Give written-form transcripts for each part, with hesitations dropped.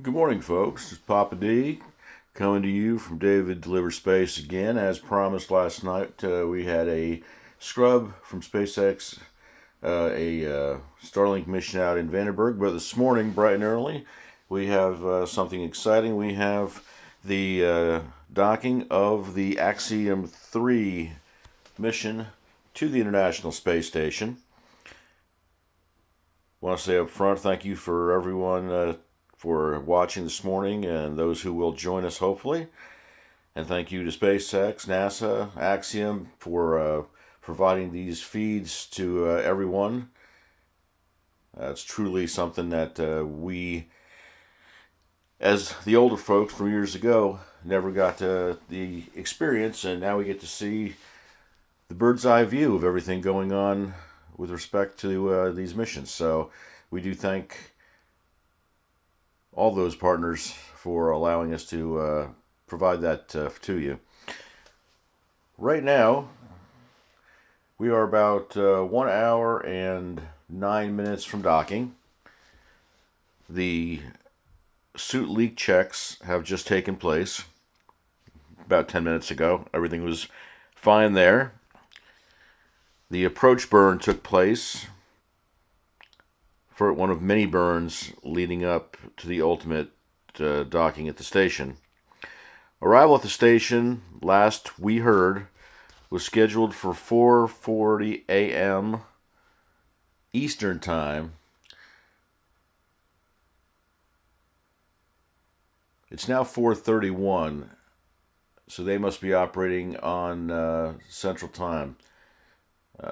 Good morning, folks. It's Papa D coming to you from David Delivers Space again. As promised last night, we had a scrub from SpaceX, a Starlink mission out in Vandenberg. But this morning, bright and early, we have something exciting. We have the docking of the Axiom-3 mission to the International Space Station. I want to say up front, thank you for everyone for watching this morning and those who will join us hopefully. And thank you to SpaceX, NASA, Axiom for providing these feeds to everyone. It's truly something that we, as the older folks from years ago, never got the experience, and now we get to see the bird's eye view of everything going on with respect to these missions. So we do thank all those partners for allowing us to provide that to you. Right now, we are about 1 hour and 9 minutes from docking. The suit leak checks have just taken place about 10 minutes ago. Everything was fine there. The approach burn took place for one of many burns leading up to the ultimate docking at the station. Arrival at the station, last we heard, was scheduled for 4:40 a.m. Eastern Time. It's now 4:31, so they must be operating on Central Time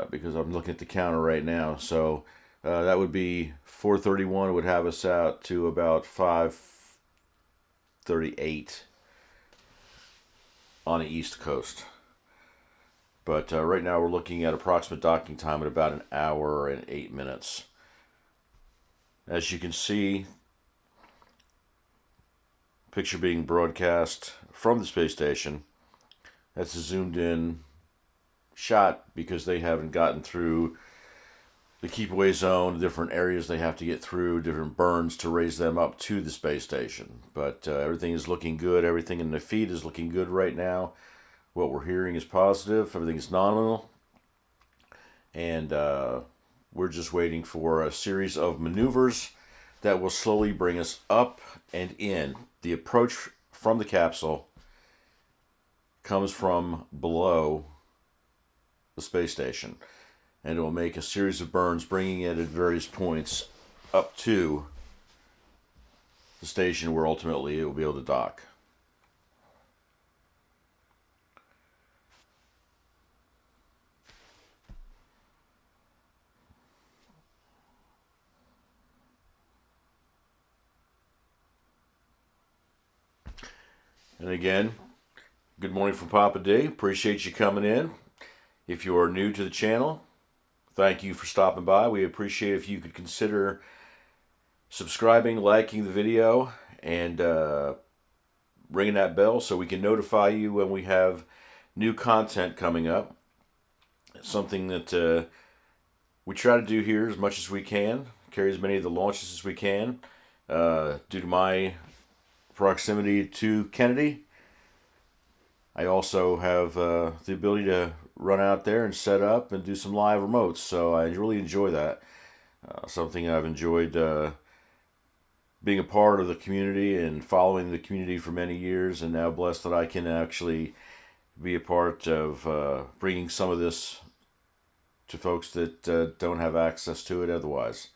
because I'm looking at the counter right now. So that would be 4:31, would have us out to about 5:38 on the East Coast. But right now we're looking at approximate docking time at about 1 hour and 8 minutes. As you can see, picture being broadcast from the space station. That's a zoomed in shot because they haven't gotten through the keep away zone, different areas they have to get through, different burns to raise them up to the space station. But everything is looking good. Everything in the feed is looking good right now. What we're hearing is positive. Everything is nominal. And we're just waiting for a series of maneuvers that will slowly bring us up and in. The approach from the capsule comes from below the space station, and it will make a series of burns, bringing it at various points up to the station where ultimately it will be able to dock. And again, good morning from Papa D. Appreciate you coming in. If you are new to the channel, thank you for stopping by. We appreciate if you could consider subscribing, liking the video, and ringing that bell so we can notify you when we have new content coming up. It's something that we try to do here as much as we can, carry as many of the launches as we can. Due to my proximity to Kennedy, I also have the ability to run out there and set up and do some live remotes, so I really enjoy that. Something I've enjoyed being a part of the community and following the community for many years, and now blessed that I can actually be a part of bringing some of this to folks that don't have access to it otherwise.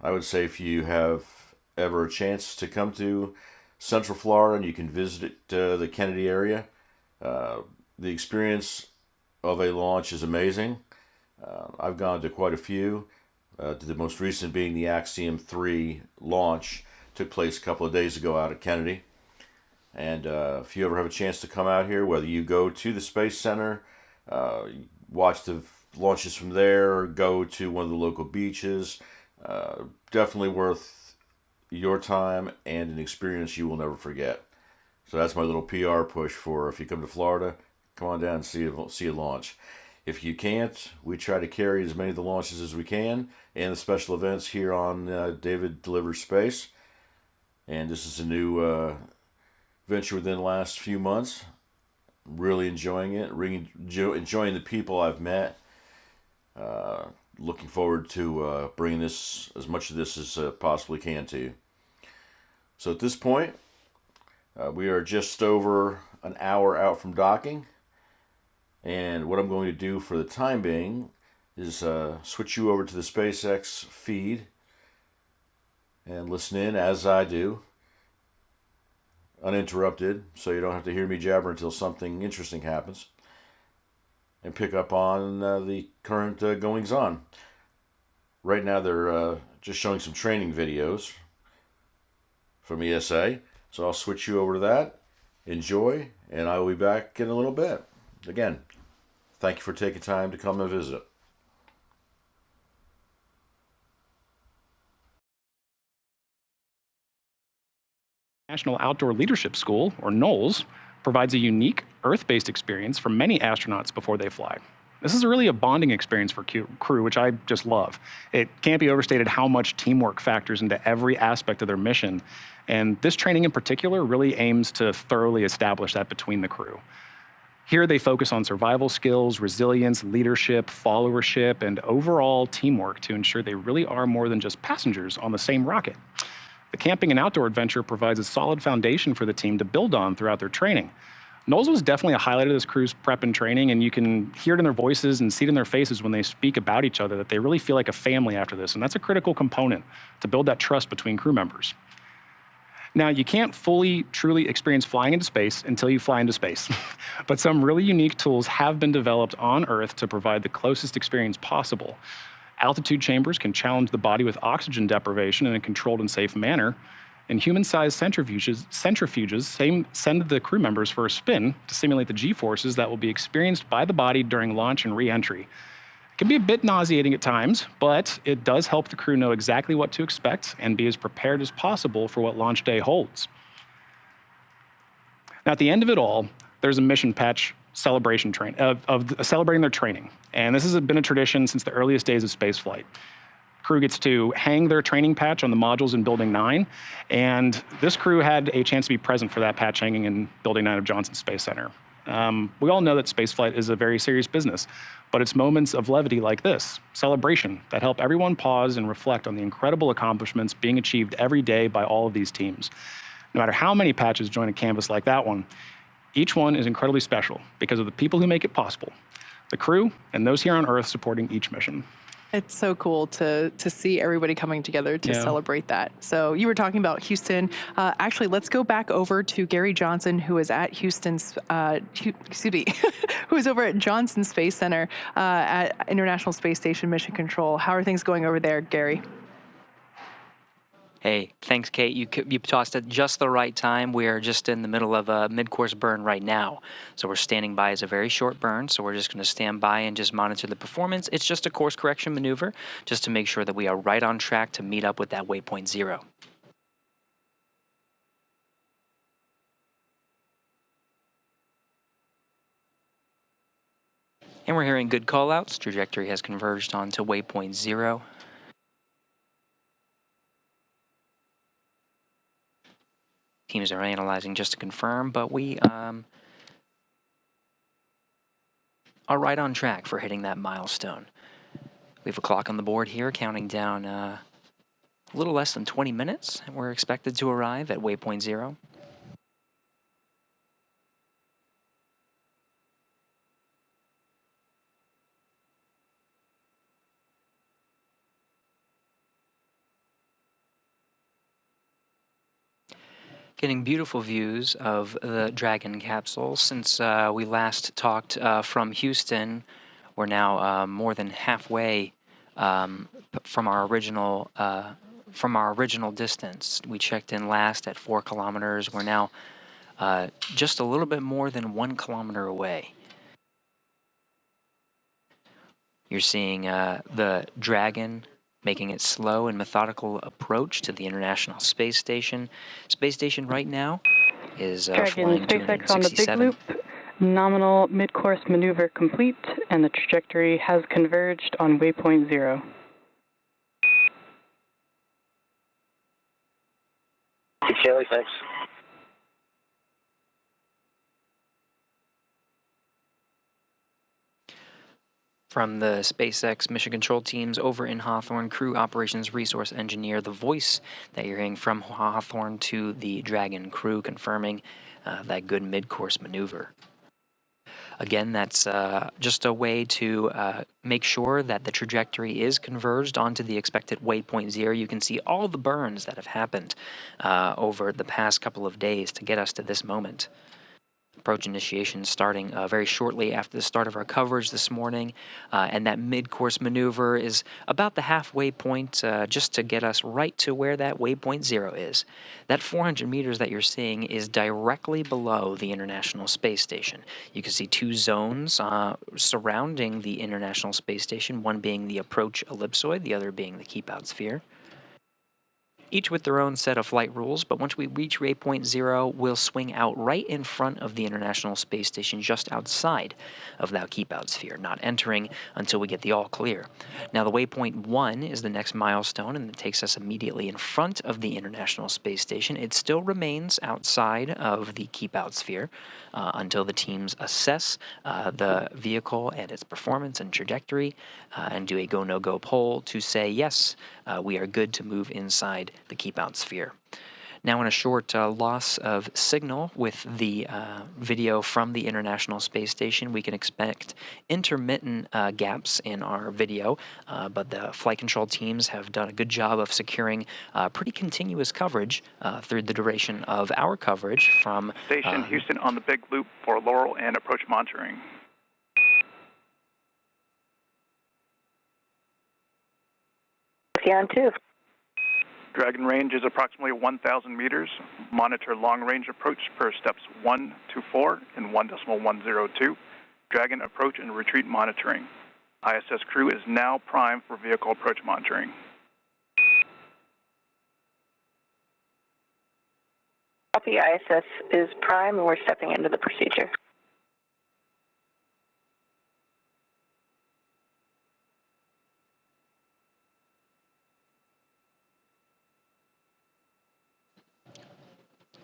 I would say if you have ever a chance to come to Central Florida and you can visit the Kennedy area, the experience of a launch is amazing. I've gone to quite a few. The most recent being the Axiom-3 launch. Took place a couple of days ago out at Kennedy. And if you ever have a chance to come out here, whether you go to the Space Center, watch the launches from there, or go to one of the local beaches, definitely worth your time and an experience you will never forget. So that's my little PR push for if you come to Florida, come on down and see a launch. If you can't, we try to carry as many of the launches as we can and the special events here on David Delivers Space. and this is a new venture within the last few months. Really enjoying it, really enjoying the people I've met. Looking forward to bringing this, as much of this as possibly can to you. So at this point, we are just over an hour out from docking, and what I'm going to do for the time being is switch you over to the SpaceX feed and listen in as I do, uninterrupted, so you don't have to hear me jabber until something interesting happens, and pick up on the current goings on. Right now they're just showing some training videos from ESA, so I'll switch you over to that. Enjoy, and I will be back in a little bit. Again, thank you for taking time to come and visit. National Outdoor Leadership School, or NOLS, provides a unique Earth-based experience for many astronauts before they fly. This is really a bonding experience for crew, which I just love. It can't be overstated how much teamwork factors into every aspect of their mission, and this training in particular really aims to thoroughly establish that between the crew. Here they focus on survival skills, resilience, leadership, followership, and overall teamwork to ensure they really are more than just passengers on the same rocket. The camping and outdoor adventure provides a solid foundation for the team to build on throughout their training. Knowles was definitely a highlight of this crew's prep and training, and you can hear it in their voices and see it in their faces when they speak about each other, that they really feel like a family after this, and that's a critical component to build that trust between crew members. Now, you can't fully, truly experience flying into space until you fly into space, but some really unique tools have been developed on Earth to provide the closest experience possible. Altitude chambers can challenge the body with oxygen deprivation in a controlled and safe manner, and human-sized centrifuges send the crew members for a spin to simulate the G-forces that will be experienced by the body during launch and re-entry. It can be a bit nauseating at times, but it does help the crew know exactly what to expect and be as prepared as possible for what launch day holds. Now, at the end of it all, there's a mission patch celebration of celebrating their training. And this has been a tradition since the earliest days of spaceflight. Crew gets to hang their training patch on the modules in Building 9, and this crew had a chance to be present for that patch hanging in Building 9 of Johnson Space Center. We all know that spaceflight is a very serious business, but it's moments of levity like this, celebration, that help everyone pause and reflect on the incredible accomplishments being achieved every day by all of these teams. No matter how many patches join a canvas like that one, each one is incredibly special because of the people who make it possible, the crew and those here on Earth supporting each mission. It's so cool to see everybody coming together to celebrate that. So you were talking about Houston. Actually, let's go back over to Gary Johnson, who is at Houston's, who is over at Johnson Space Center at International Space Station Mission Control. How are things going over there, Gary? Hey, thanks, Kate. You tossed at just the right time. We are just in the middle of a mid-course burn right now. So we're standing by as a very short burn, so we're just going to stand by and just monitor the performance. It's just a course correction maneuver, just to make sure that we are right on track to meet up with that waypoint 0. And we're hearing good call-outs. Trajectory has converged onto waypoint 0. Teams are analyzing just to confirm, but we are right on track for hitting that milestone. We have a clock on the board here counting down a little less than 20 minutes, and we're expected to arrive at waypoint 0. Getting beautiful views of the Dragon capsule. Since we last talked from Houston, we're now more than halfway from our original distance. We checked in last at 4 kilometers. We're now just a little bit more than 1 kilometer away. You're seeing the Dragon making its slow and methodical approach to the International Space Station. Space Station right now is flying SpaceX on the big loop. Nominal mid-course maneuver complete, and the trajectory has converged on waypoint 0. Kelly, thanks. From the SpaceX Mission Control teams over in Hawthorne, Crew Operations Resource Engineer, the voice that you're hearing from Hawthorne to the Dragon crew confirming that good mid-course maneuver. Again, that's just a way to make sure that the trajectory is converged onto the expected waypoint 0. You can see all the burns that have happened over the past couple of days to get us to this moment. Approach initiation starting very shortly after the start of our coverage this morning, and that mid-course maneuver is about the halfway point just to get us right to where that waypoint 0 is. That 400 meters that you're seeing is directly below the International Space Station. You can see two zones surrounding the International Space Station, one being the approach ellipsoid, the other being the keep-out sphere. Each with their own set of flight rules, but once we reach waypoint 0, we'll swing out right in front of the International Space Station, just outside of that keep-out sphere, not entering until we get the all clear. Now, the waypoint 1 is the next milestone, and it takes us immediately in front of the International Space Station. It still remains outside of the keep-out sphere until the teams assess the vehicle and its performance and trajectory and do a go, no-go poll to say, yes, we are good to move inside the keep-out sphere. Now, in a short loss of signal with the video from the International Space Station, we can expect intermittent gaps in our video, but the flight control teams have done a good job of securing pretty continuous coverage through the duration of our coverage from Station Houston on the big loop for Laurel and approach monitoring. On 2. Dragon range is approximately 1,000 meters. Monitor long-range approach per steps 1 to 4 in 1.102. Dragon approach and retreat monitoring. ISS crew is now primed for vehicle approach monitoring. Copy, ISS is prime and we're stepping into the procedure.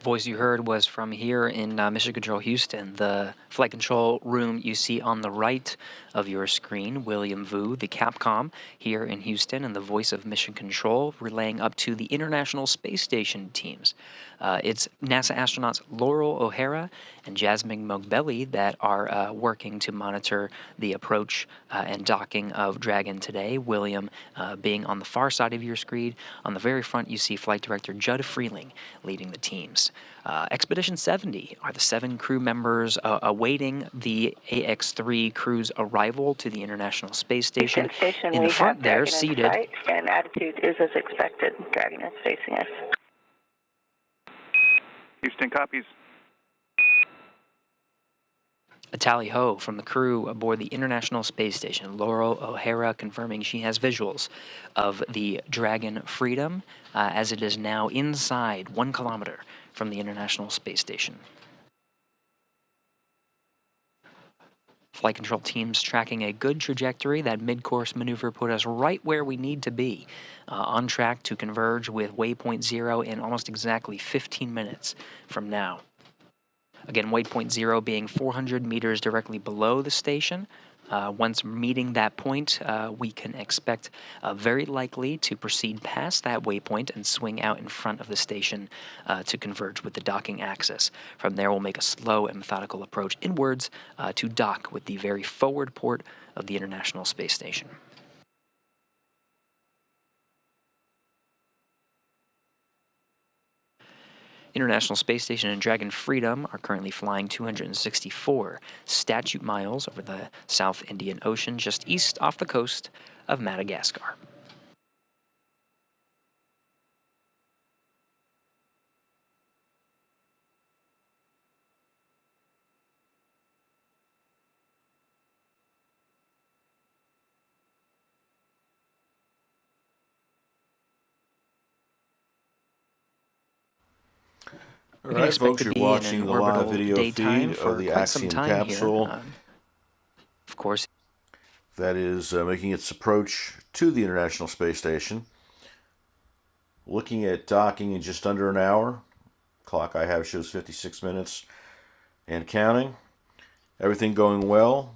Voice you heard was from here in Mission Control Houston, the flight control room you see on the right of your screen. William Vu, the Capcom here in Houston, and the voice of Mission Control relaying up to the International Space Station teams. It's NASA astronauts Laurel O'Hara and Jasmine Mogbelli that are working to monitor the approach and docking of Dragon today. William being on the far side of your screen. On the very front, you see Flight Director Judd Freeling leading the teams. Expedition 70 are the 7 crew members awaiting the AX-3 crew's arrival to the International Space Station. In the front there, seated. And attitude is as expected. Dragon is facing us. Houston copies. A tally ho from the crew aboard the International Space Station. Laurel O'Hara confirming she has visuals of the Dragon Freedom as it is now inside 1 kilometer from the International Space Station. Flight control teams tracking a good trajectory. That mid-course maneuver put us right where we need to be, on track to converge with waypoint 0 in almost exactly 15 minutes from now. Again, waypoint 0 being 400 meters directly below the station. Once meeting that point, we can expect very likely to proceed past that waypoint and swing out in front of the station to converge with the docking axis. From there, we'll make a slow and methodical approach inwards to dock with the very forward port of the International Space Station. International Space Station and Dragon Freedom are currently flying 264 statute miles over the South Indian Ocean, just east off the coast of Madagascar. All right, folks, you're watching the live video feed of the Axiom capsule. Of course. That is making its approach to the International Space Station. Looking at docking in just under an hour. Clock I have shows 56 minutes and counting. Everything going well.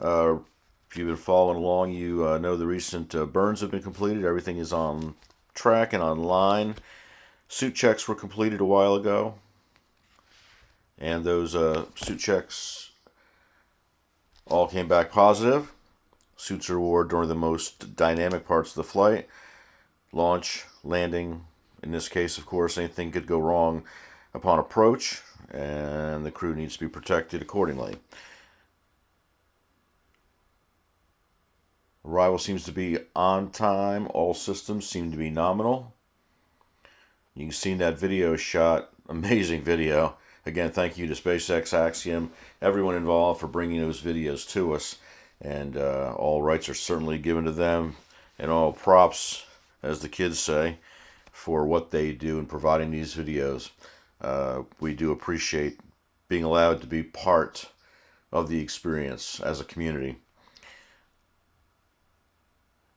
If you've been following along, you know the recent burns have been completed. Everything is on track and online. Suit checks were completed a while ago, and those suit checks all came back positive. Suits are awarded during the most dynamic parts of the flight. Launch, landing, in this case, of course, anything could go wrong upon approach, and the crew needs to be protected accordingly. Arrival seems to be on time. All systems seem to be nominal. You can see in that video shot, amazing video. Again, thank you to SpaceX, Axiom, everyone involved for bringing those videos to us. And all rights are certainly given to them, and all props, as the kids say, for what they do in providing these videos. We do appreciate being allowed to be part of the experience as a community.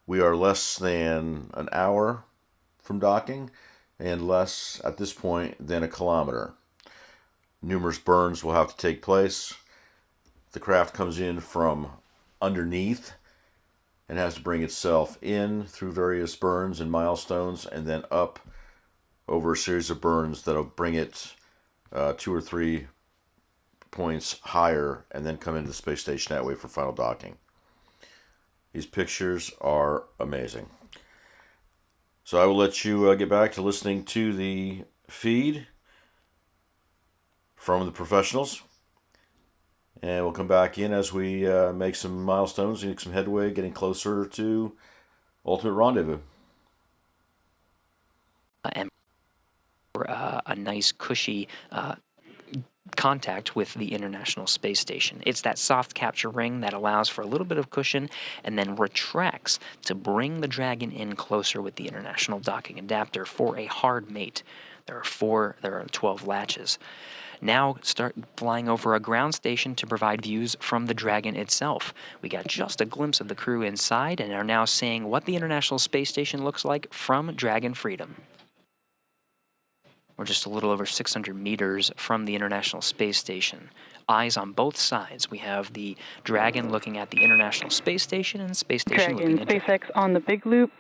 We are less than an hour from docking, and less at this point than a kilometer. Numerous burns will have to take place. The craft comes in from underneath and has to bring itself in through various burns and milestones, and then up over a series of burns that'll bring it 2 or 3 points higher, and then come into the space station that way for final docking. These pictures are amazing. So I will let you get back to listening to the feed from the professionals. And we'll come back in as we make some milestones, make some headway, getting closer to ultimate rendezvous. And a nice cushy contact with the International Space Station. It's that soft capture ring that allows for a little bit of cushion and then retracts to bring the Dragon in closer with the International Docking Adapter for a hard mate. There are 12 latches. Now start flying over a ground station to provide views from the Dragon itself. We got just a glimpse of the crew inside and are now seeing what the International Space Station looks like from Dragon Freedom. We're just a little over 600 meters from the International Space Station. Eyes on both sides. We have the Dragon looking at the International Space Station and Space Station looking at SpaceX on the big loop.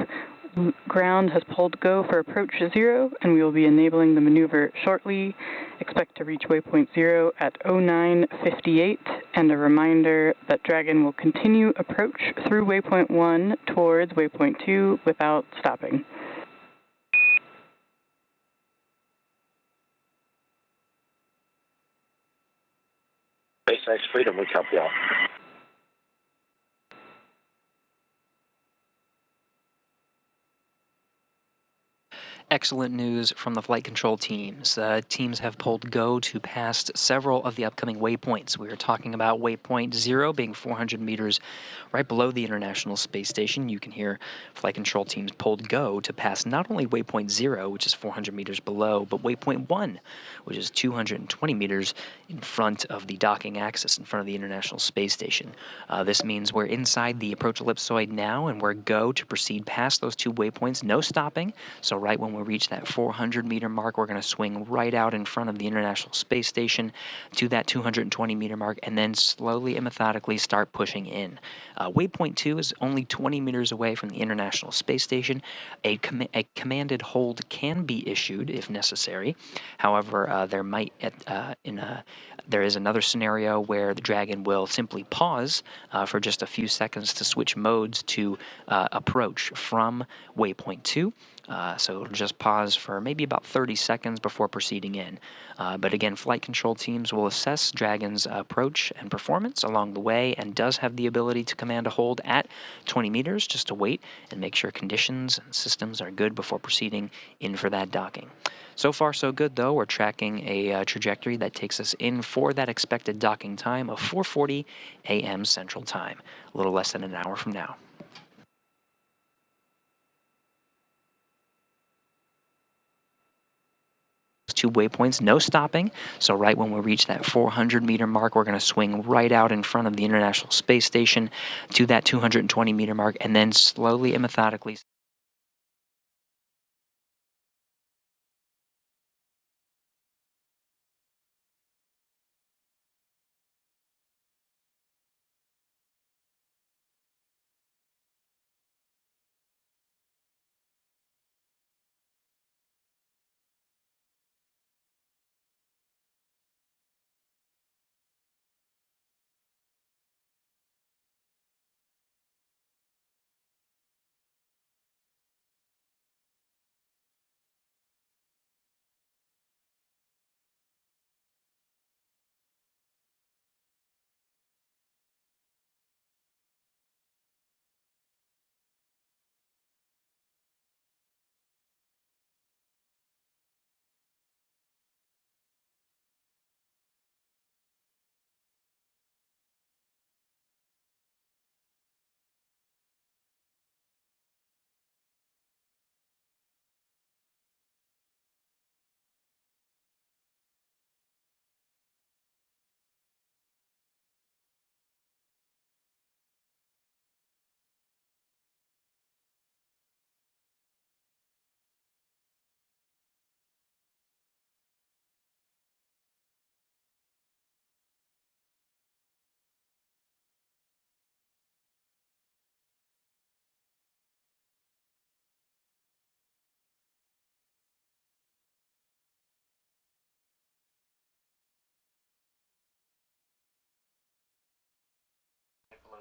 Ground has pulled go for approach 0, and we will be enabling the maneuver shortly. Expect to reach waypoint 0 at 09:58, and a reminder that Dragon will continue approach through waypoint 1 towards waypoint 2 without stopping. SpaceX Freedom, we copy all. Excellent news from the flight control teams. Teams have pulled go to past several of the upcoming waypoints. We are talking about waypoint 0 being 400 meters right below the International Space Station. You can hear flight control teams pulled go to pass not only waypoint 0, which is 400 meters below, but waypoint 1, which is 220 meters in front of the docking axis, in front of the International Space Station. This means we're inside the approach ellipsoid now, and we're go to proceed past those 2 waypoints, no stopping. So right when we reach that 400-meter mark, we're going to swing right out in front of the International Space Station to that 220-meter mark, and then slowly and methodically start pushing in. Waypoint 2 is only 20 meters away from the International Space Station. A commanded hold can be issued if necessary. However, there is another scenario where the Dragon will simply pause for just a few seconds to switch modes to approach from waypoint 2. So it'll just pause for maybe about 30 seconds before proceeding in. But again, flight control teams will assess Dragon's approach and performance along the way, and does have the ability to command a hold at 20 meters just to wait and make sure conditions and systems are good before proceeding in for that docking. So far, so good, though. We're tracking a trajectory that takes us in for that expected docking time of 4:40 a.m. Central Time, a little less than an hour from now. 2 waypoints, no stopping. So right when we reach that 400-meter mark, we're going to swing right out in front of the International Space Station to that 220-meter mark, and then slowly and methodically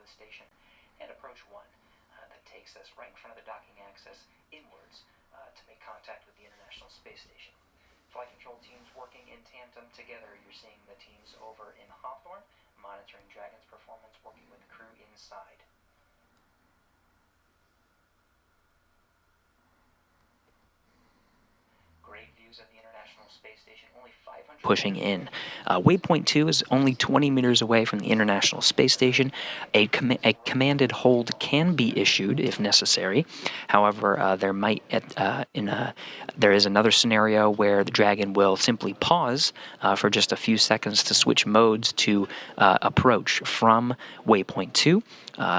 the station, and Approach 1 that takes us right in front of the docking axis inwards to make contact with the International Space Station. Flight control teams working in tandem together. You're seeing the teams over in Hawthorne monitoring Dragon's performance, working with the crew inside. Great views of the International Space Station, only 500... Pushing in. Waypoint 2 is only 20 meters away from the International Space Station. A commanded hold can be issued if necessary. However, there is another scenario where the Dragon will simply pause for just a few seconds to switch modes to approach from Waypoint 2.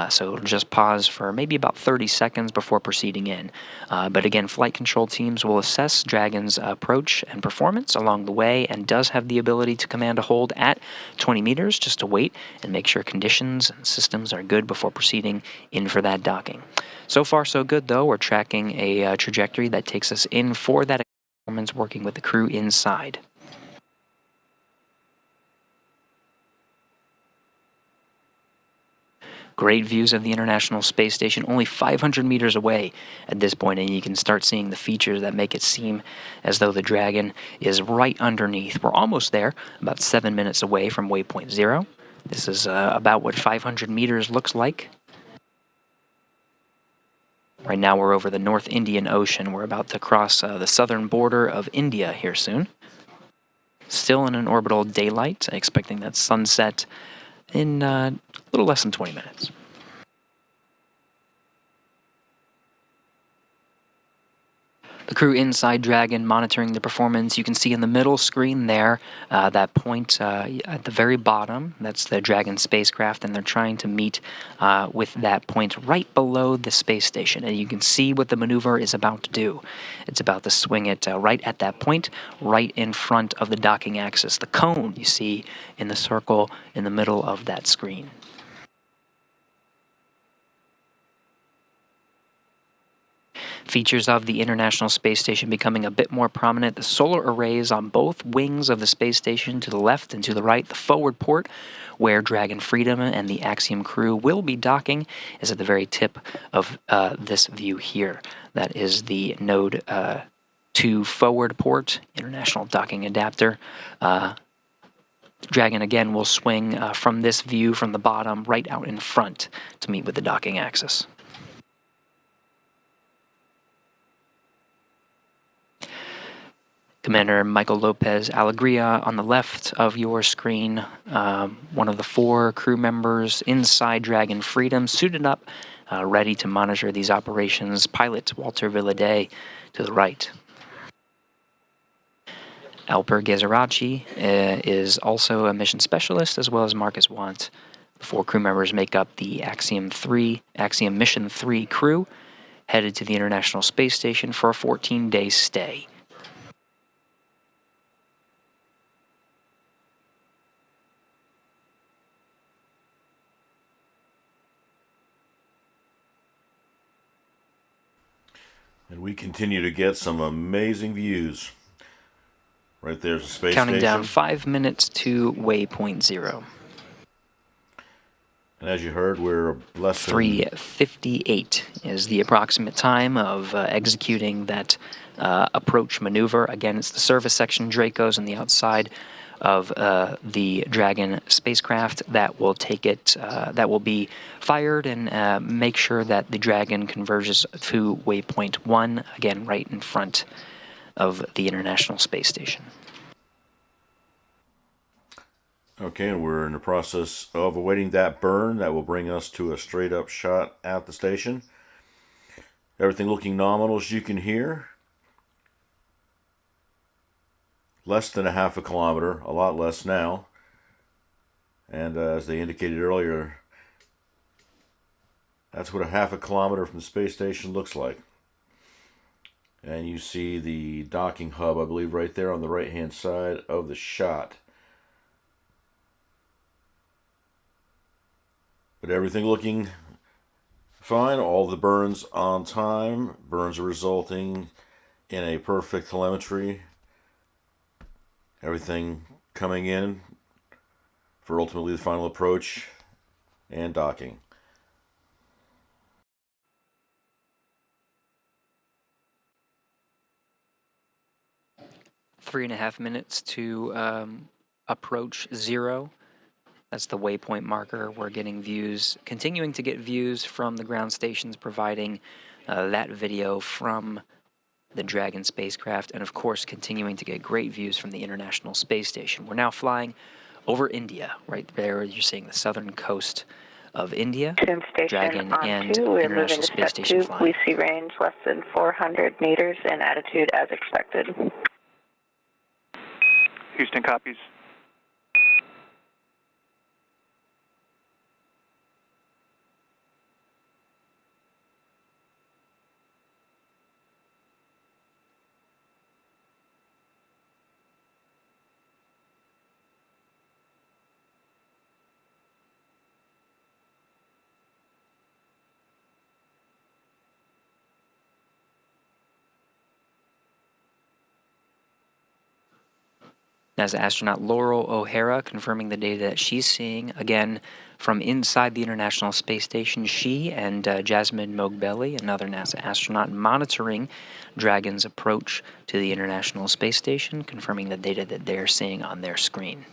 So it'll just pause for maybe about 30 seconds before proceeding in. But again, flight control teams will assess Dragon's approach and performance along the way, and does have the ability to command a hold at 20 meters just to wait and make sure conditions and systems are good before proceeding in for that docking. So far so good though. We're tracking a trajectory that takes us in for that performance, working with the crew inside. Great views of the International Space Station, only 500 meters away at this point, and you can start seeing the features that make it seem as though the Dragon is right underneath. We're almost there, about 7 minutes away from Waypoint 0. This is about what 500 meters looks like. Right now we're over the North Indian Ocean. We're about to cross the southern border of India here soon. Still in an orbital daylight, expecting that sunset in a little less than 20 minutes. The crew inside Dragon monitoring the performance. You can see in the middle screen there, that point at the very bottom, that's the Dragon spacecraft, and they're trying to meet with that point right below the space station. And you can see what the maneuver is about to do. It's about to swing it right at that point, right in front of the docking axis. The cone you see in the circle in the middle of that screen. Features of the International Space Station becoming a bit more prominent. The solar arrays on both wings of the space station, to the left and to the right. The forward port, where Dragon Freedom and the Axiom crew will be docking, is at the very tip of this view here. That is the Node 2 forward port, International Docking Adapter. Dragon again will swing from this view from the bottom right out in front to meet with the docking axis. Commander Michael Lopez Alegria on the left of your screen, one of the 4 crew members inside Dragon Freedom, suited up, ready to monitor these operations. Pilot Walter Villaday to the right. Alper Gezerachi is also a mission specialist, as well as Marcus Want. The 4 crew members make up the Axiom Mission 3 crew, headed to the International Space Station for a 14-day stay. And we continue to get some amazing views. Right there's the space Counting station. Down 5 minutes to Waypoint 0. And as you heard, we're less than... 3:58 is the approximate time of executing that approach maneuver. Again, it's the service section Dracos on the outside of the Dragon spacecraft that will take it, that will be fired and make sure that the Dragon converges to Waypoint 1, again, right in front of the International Space Station. Okay, and we're in the process of awaiting that burn that will bring us to a straight up shot at the station. Everything looking nominal, as you can hear. Less than a half a kilometer, a lot less now. And as they indicated earlier, that's what a half a kilometer from the space station looks like. And you see the docking hub, I believe, right there on the right-hand side of the shot. But everything looking fine. All the burns on time. Burns are resulting in a perfect telemetry. Everything coming in for ultimately the final approach and docking. 3.5 minutes to approach 0. That's the waypoint marker. We're getting views, continuing to get views from the ground stations, providing that video from the Dragon spacecraft, and of course continuing to get great views from the International Space Station. We're now flying over India. Right there you're seeing the southern coast of India. Dragon and We're moving International to Space step Station 2. flying. We see range less than 400 meters and attitude as expected. Houston copies. NASA astronaut Laurel O'Hara confirming the data that she's seeing, again, from inside the International Space Station. She and Jasmine Mogbelli, another NASA astronaut, monitoring Dragon's approach to the International Space Station, confirming the data that they're seeing on their screen.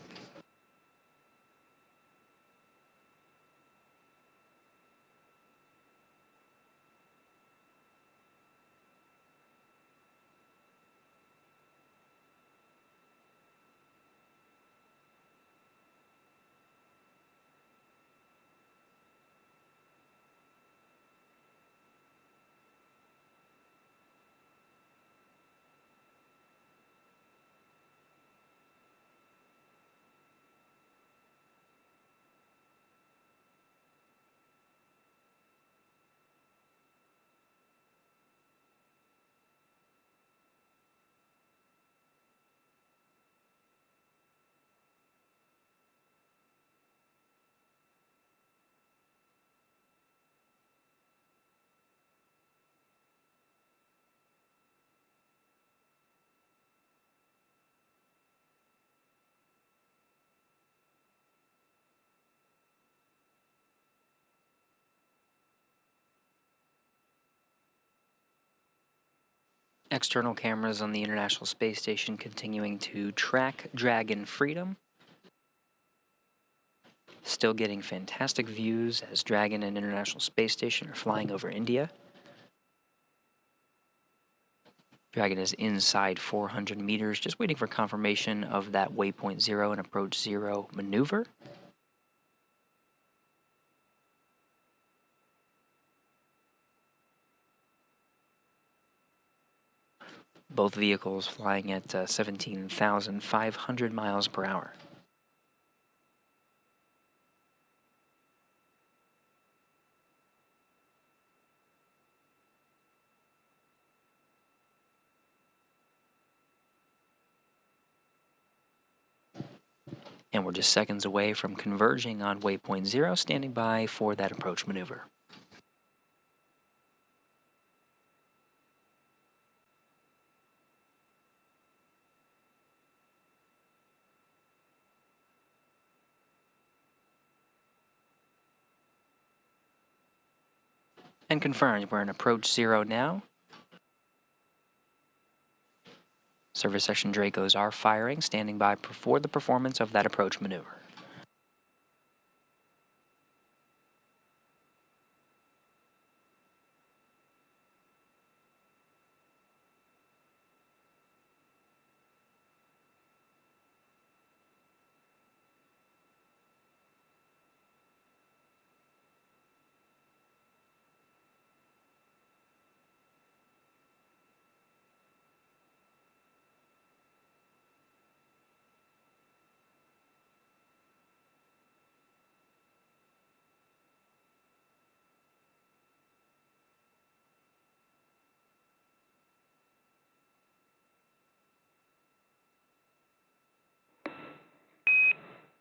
External cameras on the International Space Station continuing to track Dragon Freedom. Still getting fantastic views as Dragon and International Space Station are flying over India. Dragon is inside 400 meters, just waiting for confirmation of that waypoint 0 and approach 0 maneuver. Both vehicles flying at 17,500 miles per hour. And we're just seconds away from converging on waypoint 0, standing by for that approach maneuver. And confirmed, we're in approach 0 now. Service section Dracos are firing, standing by for the performance of that approach maneuver.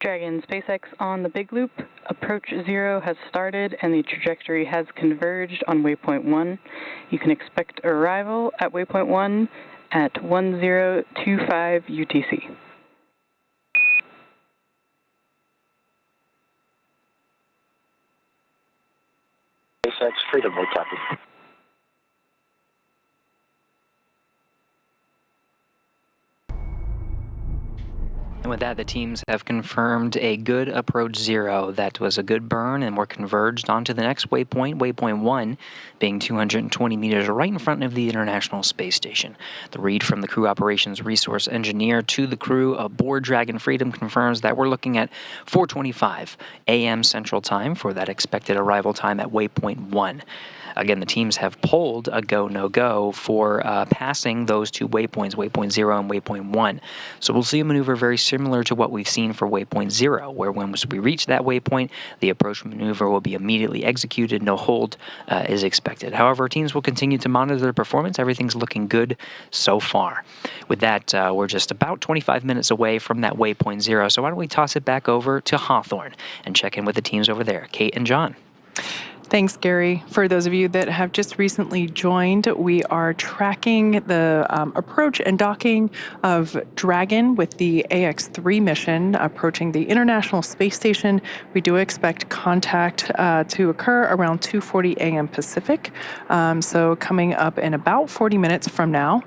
Dragon SpaceX on the big loop. Approach 0 has started and the trajectory has converged on waypoint 1. You can expect arrival at waypoint 1 at 1025 UTC. SpaceX Freedom, we copy. with that, the teams have confirmed a good approach 0. That was a good burn, and we're converged onto the next waypoint, waypoint 1, being 220 meters right in front of the International Space Station. The read from the crew operations resource engineer to the crew aboard Dragon Freedom confirms that we're looking at 4:25 a.m. Central Time for that expected arrival time at waypoint 1. Again, the teams have polled a go, no-go for passing those two waypoints, waypoint 0 and waypoint 1. So we'll see a maneuver very similar to what we've seen for waypoint 0, where when we reach that waypoint, the approach maneuver will be immediately executed. No hold is expected. However, teams will continue to monitor their performance. Everything's looking good so far. With that, we're just about 25 minutes away from that waypoint 0. So why don't we toss it back over to Hawthorne and check in with the teams over there, Kate and John. Thanks, Gary. For those of you that have just recently joined, we are tracking the approach and docking of Dragon with the AX-3 mission approaching the International Space Station. We do expect contact to occur around 2:40 a.m. Pacific, so coming up in about 40 minutes from now.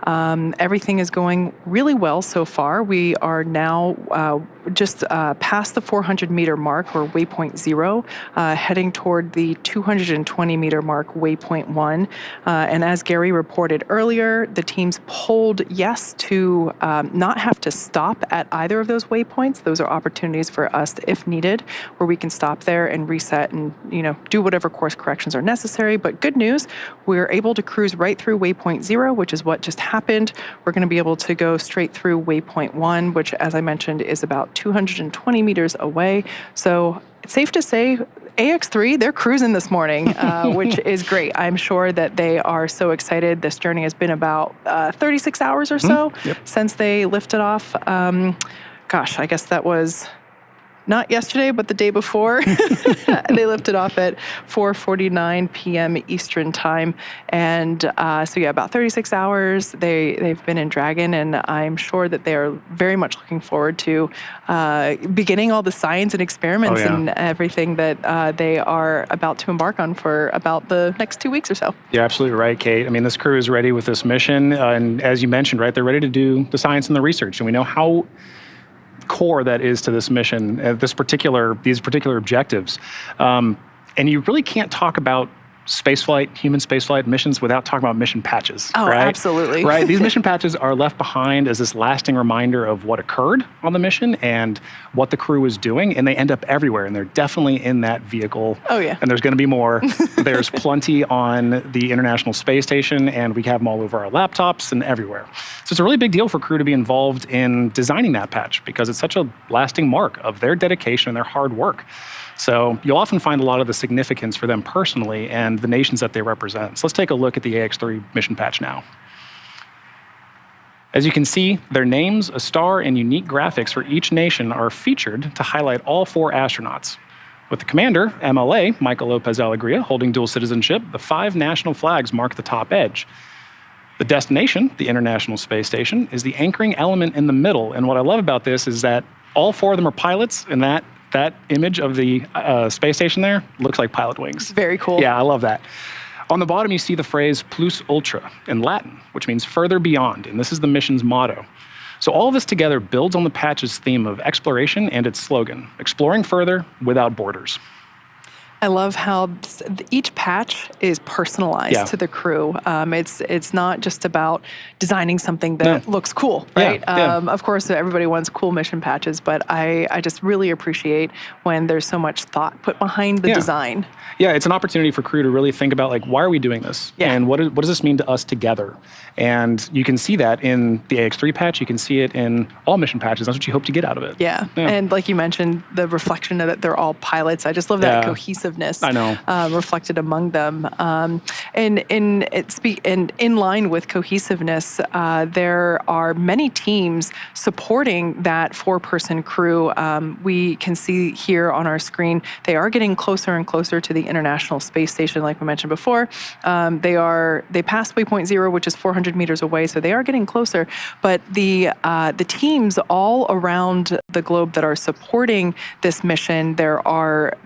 Everything is going really well so far. We are now just past the 400-meter mark, or waypoint 0, heading toward the 220-meter mark, waypoint 1. And as Gary reported earlier, the teams polled yes to not have to stop at either of those waypoints. Those are opportunities for us, if needed, where we can stop there and reset and do whatever course corrections are necessary. But good news, we're able to cruise right through waypoint 0, which is what just happened. We're going to be able to go straight through waypoint 1, which, as I mentioned, is about 220 meters away. So it's safe to say AX-3, they're cruising this morning, which is great. I'm sure that they are so excited. This journey has been about 36 hours or so since they lifted off. Gosh, I guess that was not yesterday, but the day before. They lifted off at 4:49 p.m. Eastern time. And so, yeah, about 36 hours they've been in Dragon, and I'm sure that they are very much looking forward to beginning all the science and experiments and everything that they are about to embark on for about the next 2 weeks or so. You're absolutely right, Kate. I mean, this crew is ready with this mission. And as you mentioned, right, they're ready to do the science and the research. And we know how core that is to this mission, these particular objectives. And you really can't talk about spaceflight, human spaceflight missions without talking about mission patches. Oh, right? Absolutely. Right. These mission patches are left behind as this lasting reminder of what occurred on the mission and what the crew was doing, and they end up everywhere, and they're definitely in that vehicle. Oh, yeah. And there's going to be more. There's plenty on the International Space Station, and we have them all over our laptops and everywhere. So it's a really big deal for crew to be involved in designing that patch because it's such a lasting mark of their dedication and their hard work. So you'll often find a lot of the significance for them personally and the nations that they represent. So let's take a look at the AX-3 mission patch now. As you can see, their names, a star, and unique graphics for each nation are featured to highlight all 4 astronauts. With the commander, MLA, Michael Lopez Alegria, holding dual citizenship, the 5 national flags mark the top edge. The destination, the International Space Station, is the anchoring element in the middle. And what I love about this is that all 4 of them are pilots, and that image of the space station there looks like pilot wings. Very cool. Yeah, I love that. On the bottom, you see the phrase plus ultra in Latin, which means further beyond, and this is the mission's motto. So all of this together builds on the patch's theme of exploration and its slogan, exploring further without borders. I love how each patch is personalized to the crew. It's not just about designing something that looks cool, right? Of course, everybody wants cool mission patches, but I just really appreciate when there's so much thought put behind the design. Yeah, it's an opportunity for crew to really think about, like, why are we doing this? And what does this mean to us together? And you can see that in the AX-3 patch. You can see it in all mission patches. That's what you hope to get out of it. Yeah. And like you mentioned, the reflection of that they're all pilots. I just love that cohesiveness. I know. Reflected among them. And in line with cohesiveness, there are many teams supporting that 4-person crew. We can see here on our screen, they are getting closer and closer to the International Space Station, like we mentioned before. They passed waypoint 0, which is 400 meters away, so they are getting closer. But the teams all around the globe that are supporting this mission, there are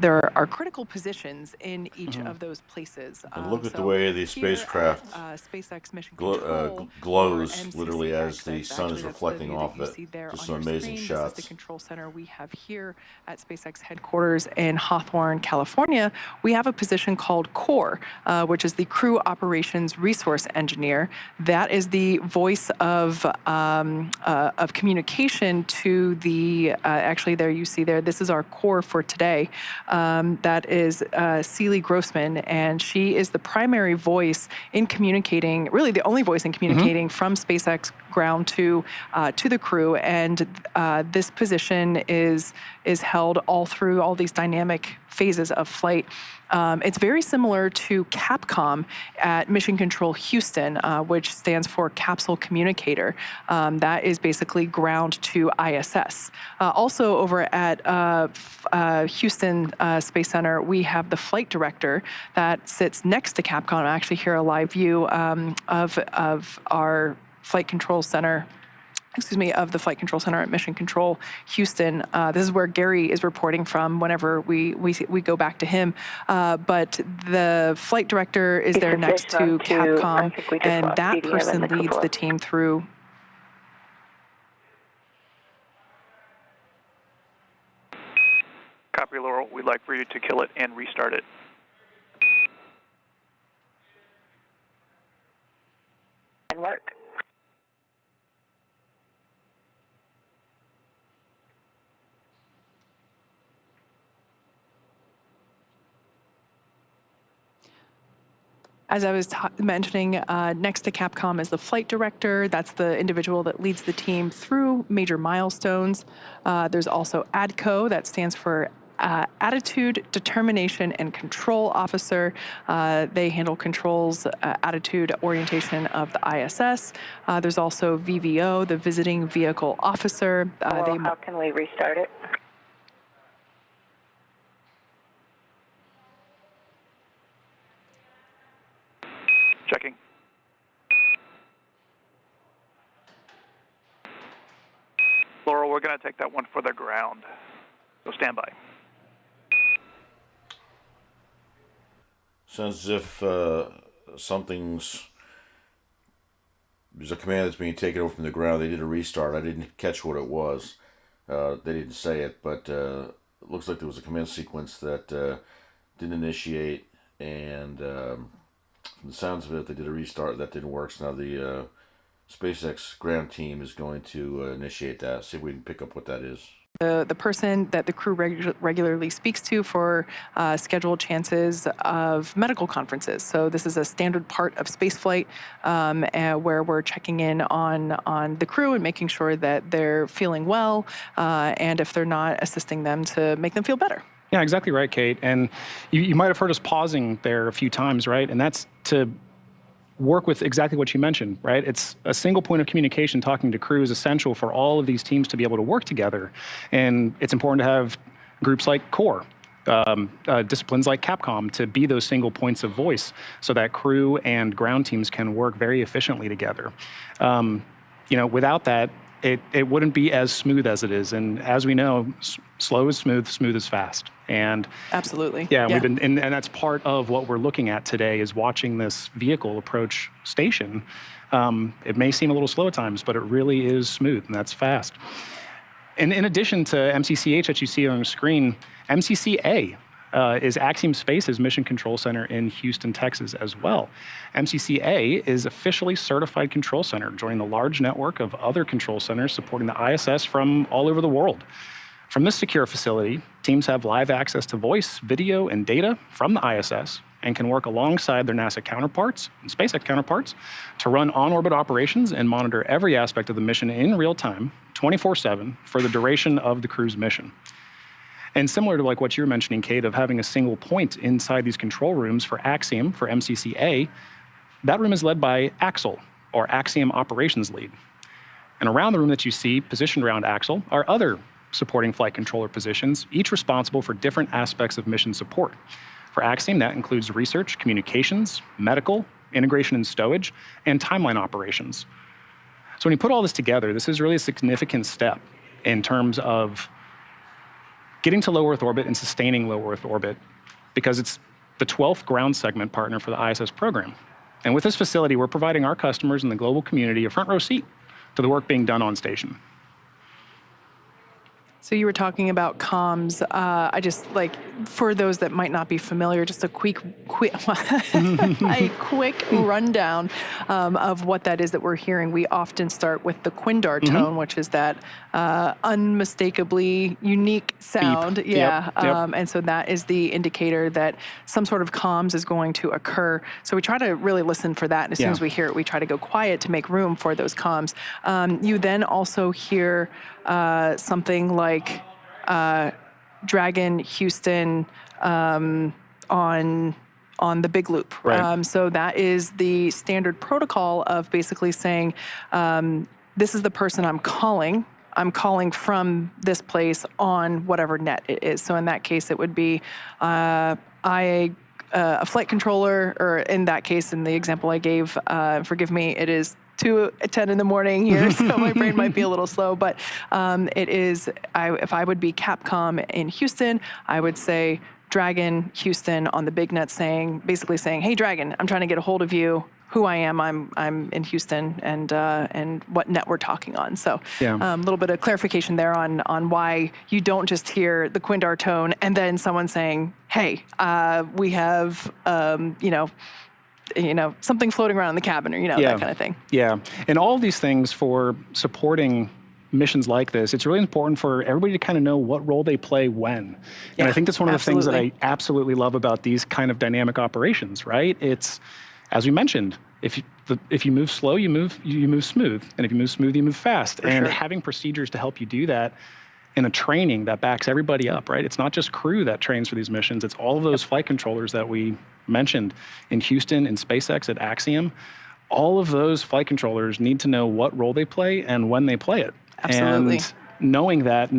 critical positions in each of those places. And look at the way the spacecraft SpaceX Mission Control glows, literally, MCCX, as the sun is reflecting off it. Just some amazing shots. This is the control center we have here at SpaceX headquarters in Hawthorne, California. We have a position called CORE, which is the Crew Operations Resource Engineer. That is the voice of communication to the, actually there you see there, this is our core for today. That is Celie Grossman, and she is the primary voice in communicating, really the only voice in communicating from SpaceX ground to the crew. And this position is held all through all these dynamic phases of flight. It's very similar to Capcom at Mission Control Houston, which stands for Capsule Communicator. That is basically ground to ISS. Also over at Houston Space Center, we have the flight director that sits next to Capcom. I actually hear a live view of our flight control center, of the Flight Control Center at Mission Control Houston. This is where Gary is reporting from whenever we go back to him. But the flight director is there next to Capcom, and that person leads the team through. Copy, Laurel. We'd like for you to kill it and restart it. And work. As I was mentioning, next to Capcom is the flight director. That's the individual that leads the team through major milestones. There's also ADCO, that stands for Attitude, Determination, and Control Officer. They handle controls, attitude, orientation of the ISS. There's also VVO, the Visiting Vehicle Officer. How can we restart it? Checking. Laurel, we're going to take that one for the ground. So stand by. Sounds as if there's a command that's being taken over from the ground. They did a restart. I didn't catch what it was. They didn't say it, but it looks like there was a command sequence that didn't initiate, and from the sounds of it, they did a restart. That didn't work, so now the SpaceX ground team is going to initiate that. See if we can pick up what that is. The person that the crew regularly speaks to for scheduled chances of medical conferences. So this is a standard part of spaceflight where we're checking in on the crew and making sure that they're feeling well, and if they're not, assisting them to make them feel better. Yeah, exactly right, Kate. And you might have heard us pausing there a few times, right? And that's to work with exactly what you mentioned, right? It's a single point of communication. Talking to crew is essential for all of these teams to be able to work together. And it's important to have groups like CORE, disciplines like Capcom, to be those single points of voice so that crew and ground teams can work very efficiently together. Without that, it wouldn't be as smooth as it is. And as we know, slow is smooth, smooth is fast. And absolutely. Yeah, we've been, and that's part of what we're looking at today is watching this vehicle approach station. It may seem a little slow at times, but it really is smooth, and that's fast. And in addition to MCCH that you see on the screen, MCCA is Axiom Space's Mission Control Center in Houston, Texas as well. MCCA is officially certified control center, joining the large network of other control centers supporting the ISS from all over the world. From this secure facility, teams have live access to voice, video, and data from the ISS and can work alongside their NASA counterparts and SpaceX counterparts to run on-orbit operations and monitor every aspect of the mission in real time, 24/7, for the duration of the crew's mission. And similar to like what you were mentioning, Kate, of having a single point inside these control rooms for Axiom, for MCCA, that room is led by Axel, or Axiom Operations Lead. And around the room that you see, positioned around Axel, are other supporting flight controller positions, each responsible for different aspects of mission support. For Axiom, that includes research, communications, medical, integration and stowage, and timeline operations. So when you put all this together, this is really a significant step in terms of getting to low Earth orbit and sustaining low Earth orbit because it's the 12th ground segment partner for the ISS program. And with this facility, we're providing our customers and the global community a front row seat to the work being done on station. So you were talking about comms. I just like, for those that might not be familiar, just a quick rundown of what that is that we're hearing. We often start with the Quindar tone, which is that unmistakably unique sound. Beep. Yeah. Yep. And so that is the indicator that some sort of comms is going to occur. So we try to really listen for that. And as soon as we hear it, we try to go quiet to make room for those comms. You then also hear something like Dragon Houston on the big loop. Right. So that is the standard protocol of basically saying, this is the person I'm calling. I'm calling from this place on whatever net it is. So in that case, it would be a flight controller, or in that case, in the example I gave, forgive me, it is 2:10 in the morning here, so my brain might be a little slow, but it is, if I would be Capcom in Houston, I would say Dragon Houston on the big net, basically saying, hey Dragon, I'm trying to get a hold of you. Who I am, I'm in Houston, and what net we're talking on. So a little bit of clarification there on why you don't just hear the Quindar tone and then someone saying, hey, we have something floating around in the cabin, or that kind of thing. Yeah, and all of these things for supporting missions like this, it's really important for everybody to kind of know what role they play when. And I think that's one of the things that I absolutely love about these kind of dynamic operations, right? It's, as we mentioned, if you move slow, you move smooth, and if you move smooth, you move fast. And having procedures to help you do that in a training that backs everybody up, right? It's not just crew that trains for these missions. It's all of those flight controllers that we mentioned in Houston, in SpaceX, at Axiom. All of those flight controllers need to know what role they play and when they play it. Absolutely. And knowing that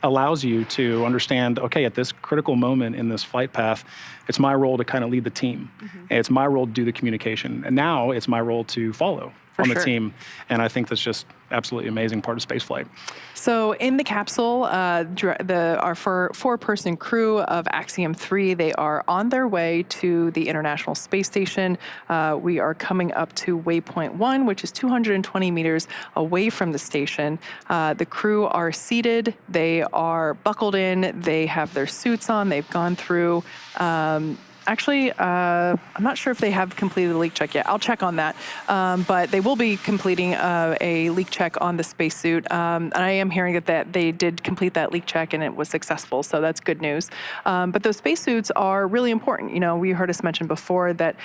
allows you to understand, okay, at this critical moment in this flight path, it's my role to kind of lead the team. And it's my role to do the communication. And now it's my role to follow on the team. And I think that's just absolutely amazing part of spaceflight. So in the capsule, our four-person crew of Axiom-3, they are on their way to the International Space Station. We are coming up to waypoint 1, which is 220 meters away from the station. The crew are seated. They are buckled in. They have their suits on. They've gone through Actually, I'm not sure if they have completed the leak check yet. I'll check on that. But they will be completing a leak check on the spacesuit. And I am hearing that they did complete that leak check and it was successful, so that's good news. But those spacesuits are really important. We heard us mention before that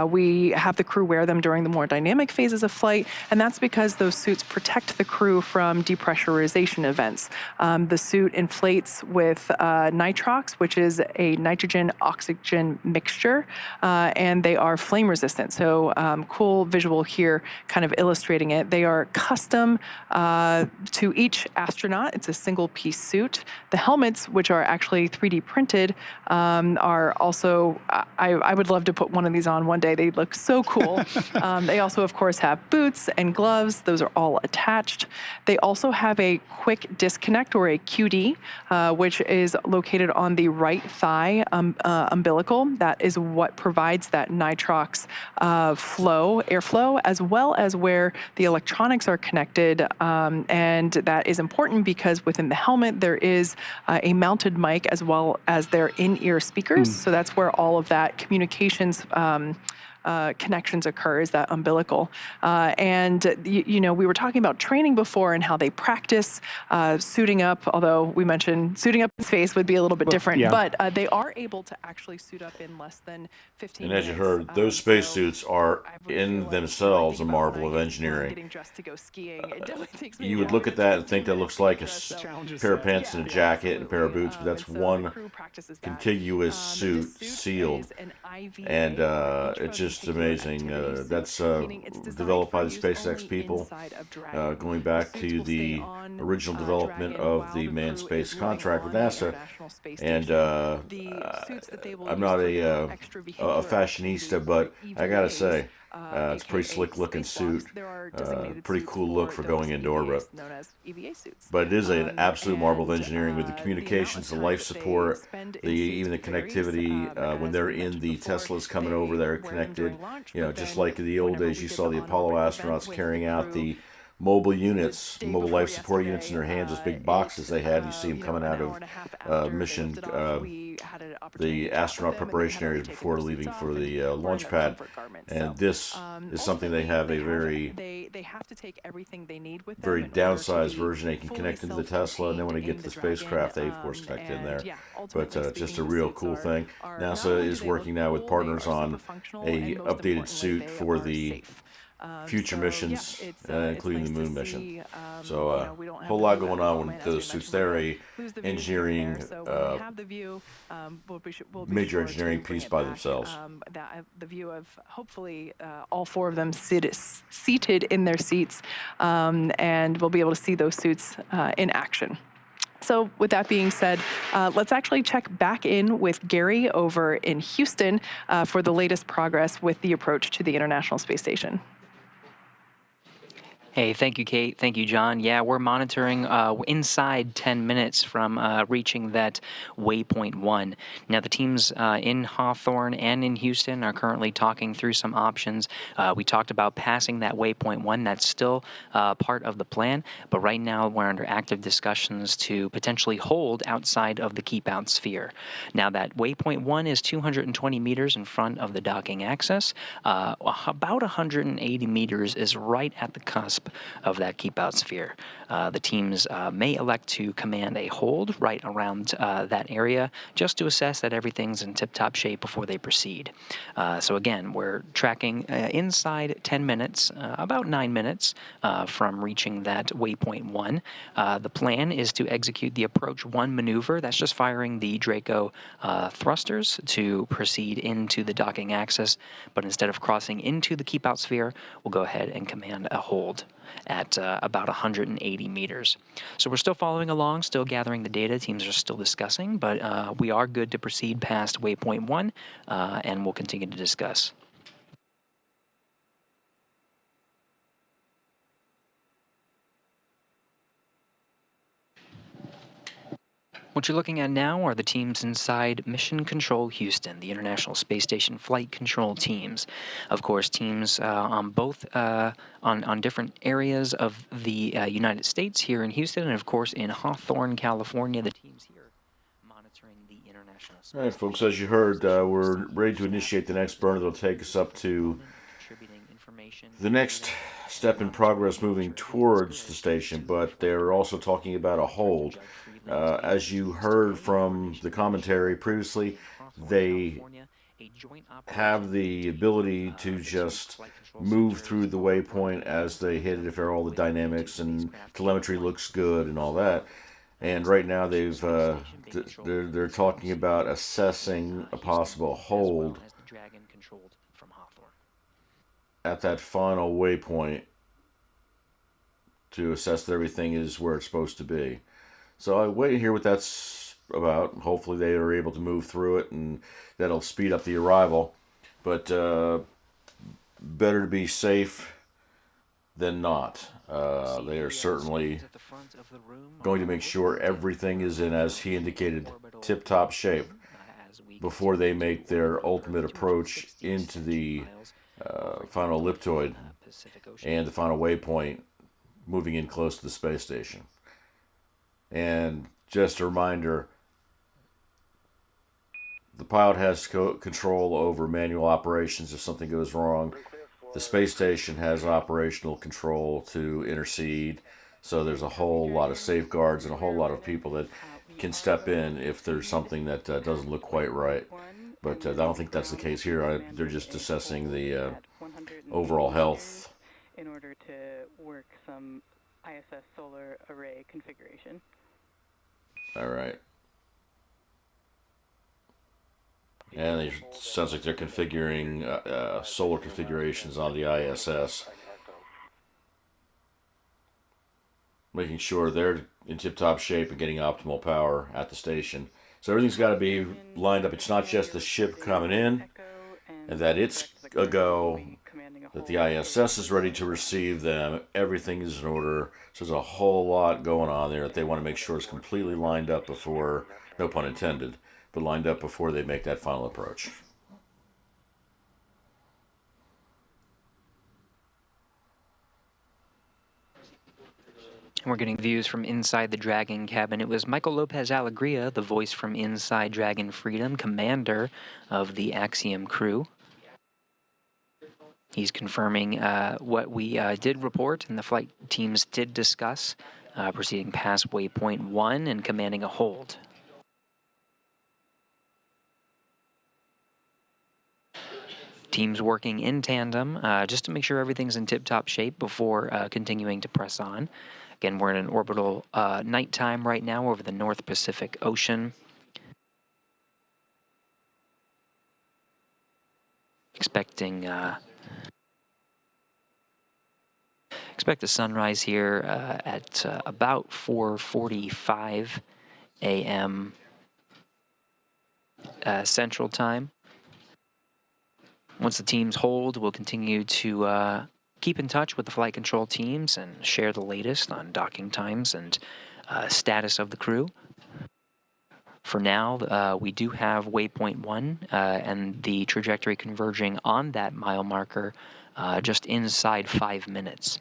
we have the crew wear them during the more dynamic phases of flight, and that's because those suits protect the crew from depressurization events. The suit inflates with nitrox, which is a nitrogen-oxygen mixture, and they are flame resistant. So cool visual here kind of illustrating it. They are custom to each astronaut. It's a single piece suit. The helmets, which are actually 3D printed, are also, I would love to put one of these on one day. They look so cool. They also, of course, have boots and gloves. Those are all attached. They also have a quick disconnect, or a QD, which is located on the right thigh umbilical. That is what provides that nitrox airflow, as well as where the electronics are connected. And that is important because within the helmet, there is a mounted mic as well as their in-ear speakers. So that's where all of that communications connections occur, is that umbilical. And we were talking about training before and how they practice suiting up, although we mentioned suiting up in space would be a little bit different, but they are able to actually suit up in less than 15 minutes. And as you heard, those spacesuits are in themselves a marvel of engineering. Getting dressed to go skiing, it definitely takes me You would look at that and think that looks like a pair of pants and a jacket and a pair of boots, but that's one contiguous suit sealed. And it's just just amazing. That's developed by the SpaceX people, going back to the original development of the manned space contract with NASA. And I'm not a fashionista, but I gotta say, it's a pretty slick looking suit. Pretty cool look for going into orbit. But it is an absolute marvel of engineering with the communications, the life support, even the connectivity. When they're in the Teslas coming over, they're connected. You know, just like in the old days, you saw the Apollo astronauts carrying out the mobile units, mobile life support units in their hands, those big boxes they had. You see them coming out of mission, the astronaut preparation areas before leaving for the launch pad. And this is something they have a very downsized version. They can connect into the Tesla, and then when they get to the spacecraft, they of course connect in there. But just a real cool thing. NASA is working now with partners on a updated suit for the future missions, including the moon mission. So a whole lot going on with those suits. They're a engineering, major engineering piece by themselves. The view of hopefully all four of them seated in their seats, and we'll be able to see those suits in action. So with that being said, let's actually check back in with Gary over in Houston for the latest progress with the approach to the International Space Station. Hey, thank you, Kate. Thank you, John. Yeah, we're monitoring inside 10 minutes from reaching that waypoint 1. Now, the teams in Hawthorne and in Houston are currently talking through some options. We talked about passing that waypoint 1. That's still part of the plan, but right now we're under active discussions to potentially hold outside of the keep-out sphere. Now, that waypoint 1 is 220 meters in front of the docking axis. About 180 meters is right at the cusp of that keep-out sphere. The teams may elect to command a hold right around that area just to assess that everything's in tip-top shape before they proceed. So again, we're tracking inside 10 minutes, about 9 minutes from reaching that waypoint 1. The plan is to execute the approach 1 maneuver. That's just firing the Draco thrusters to proceed into the docking axis, but instead of crossing into the keep-out sphere, we'll go ahead and command a hold at about 180 meters. So we're still following along, still gathering the data. Teams are still discussing, but we are good to proceed past waypoint 1, and we'll continue to discuss. What you're looking at now are the teams inside Mission Control Houston, the International Space Station flight control teams. Of course, teams on both on different areas of the United States here in Houston, and of course in Hawthorne, California, the teams here monitoring the International Space Station. All right, folks, as you heard, we're ready to initiate the next burn that'll take us up to the next step in progress moving towards the station, but they're also talking about a hold. As you heard from the commentary previously, they have the ability to just move through the waypoint as they hit it if all the dynamics and telemetry looks good and all that. And right now they're talking about assessing a possible hold at that final waypoint to assess that everything is where it's supposed to be. So I wait to hear what that's about. Hopefully they are able to move through it, and that'll speed up the arrival. But better to be safe than not. They are certainly going to make sure everything is in, as he indicated, tip-top shape before they make their ultimate approach into the final elliptoid and the final waypoint, moving in close to the space station. And just a reminder, the pilot has control over manual operations if something goes wrong. The space station has operational control to intercede. So there's a whole lot of safeguards and a whole lot of people that can step in if there's something that doesn't look quite right. But I don't think that's the case here. They're just assessing the overall health. In order to work some ISS solar array configuration. All right. And it sounds like they're configuring solar configurations on the ISS, making sure they're in tip-top shape and getting optimal power at the station. So everything's got to be lined up. It's not just the ship coming in and that it's a go, that the ISS is ready to receive them. Everything is in order. So there's a whole lot going on there that they want to make sure is completely lined up before, no pun intended, but lined up before they make that final approach. We're getting views from inside the Dragon cabin. It was Michael Lopez Alegria, the voice from inside Dragon Freedom, commander of the Axiom crew. He's confirming what we did report and the flight teams did discuss, proceeding past waypoint 1 and commanding a hold. Teams working in tandem just to make sure everything's in tip-top shape before continuing to press on. Again, we're in an orbital nighttime right now over the North Pacific Ocean. Expect a sunrise here at about 4:45 a.m. Central Time. Once the teams hold, we'll continue to keep in touch with the flight control teams and share the latest on docking times and status of the crew. For now, we do have waypoint 1 and the trajectory converging on that mile marker just inside 5 minutes.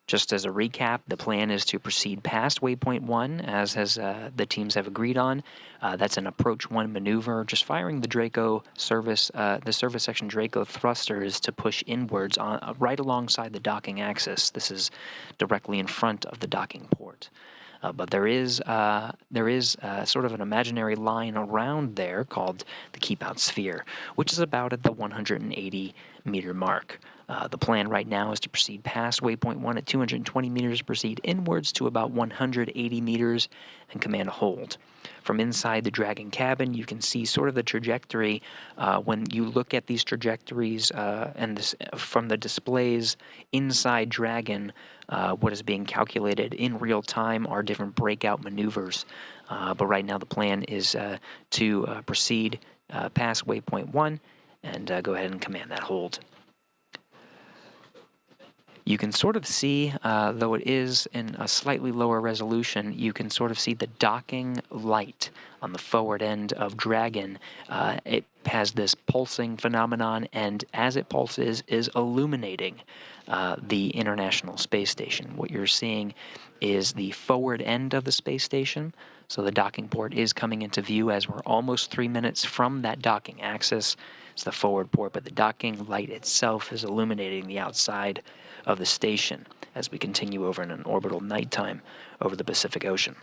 Just as a recap, the plan is to proceed past waypoint 1, as the teams have agreed on. That's an approach 1 maneuver, just firing the Draco service, the service section Draco thrusters to push inwards on right alongside the docking axis. This is directly in front of the docking port. But there is sort of an imaginary line around there called the keep out sphere, which is about at the 180 meter mark. The plan right now is to proceed past waypoint 1 at 220 meters, proceed inwards to about 180 meters, and command a hold. From inside the Dragon cabin, you can see sort of the trajectory. When you look at these trajectories from the displays inside Dragon, what is being calculated in real time are different breakout maneuvers. But right now the plan is to proceed past waypoint 1 and go ahead and command that hold. You can sort of see, though it is in a slightly lower resolution, you can sort of see the docking light on the forward end of Dragon. It has this pulsing phenomenon, and as it pulses, is illuminating the International Space Station. What you're seeing is the forward end of the space station. So the docking port is coming into view as we're almost 3 minutes from that docking axis. It's the forward port, but the docking light itself is illuminating the outside of the station as we continue over in an orbital nighttime over the Pacific Ocean.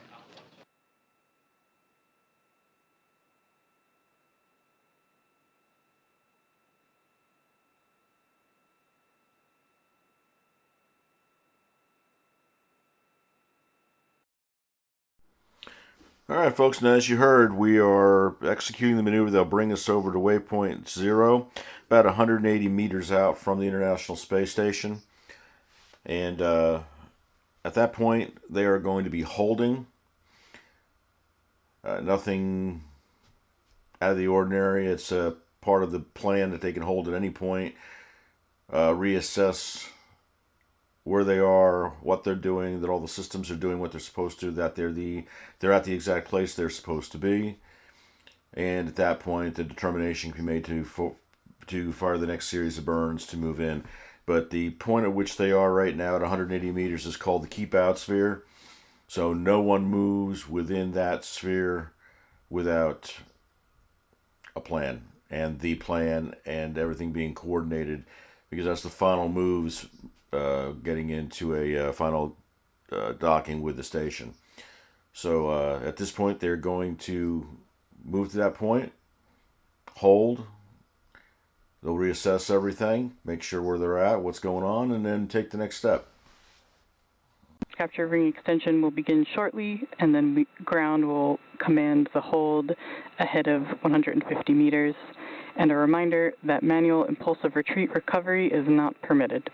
All right, folks, now as you heard, we are executing the maneuver that'll bring us over to waypoint 0, about 180 meters out from the International Space Station. And at that point, they are going to be holding. Nothing out of the ordinary. It's a part of the plan that they can hold at any point, reassess where they are, what they're doing, that all the systems are doing what they're supposed to, that they're at the exact place they're supposed to be. And at that point, the determination can be made to fire the next series of burns to move in. But the point at which they are right now at 180 meters is called the keep out sphere. So no one moves within that sphere without a plan, and the plan and everything being coordinated, because that's the final moves getting into a final docking with the station. So at this point, they're going to move to that point, hold. They'll reassess everything, make sure where they're at, what's going on, and then take the next step. Capture ring extension will begin shortly, and then ground will command the hold ahead of 150 meters. And a reminder that manual impulsive retreat recovery is not permitted.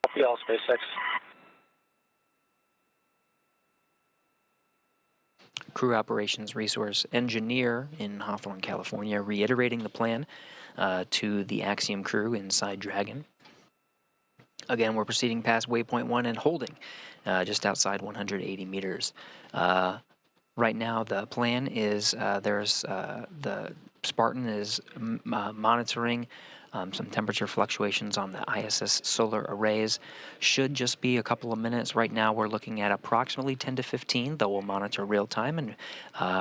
Copy all, SpaceX. Crew Operations Resource Engineer in Hawthorne, California, reiterating the plan to the Axiom crew inside Dragon. Again, we're proceeding past waypoint 1 and holding just outside 180 meters. Right now, the plan is the Spartan is monitoring some temperature fluctuations on the ISS solar arrays. Should just be a couple of minutes. Right now, we're looking at approximately 10 to 15, though we'll monitor real time and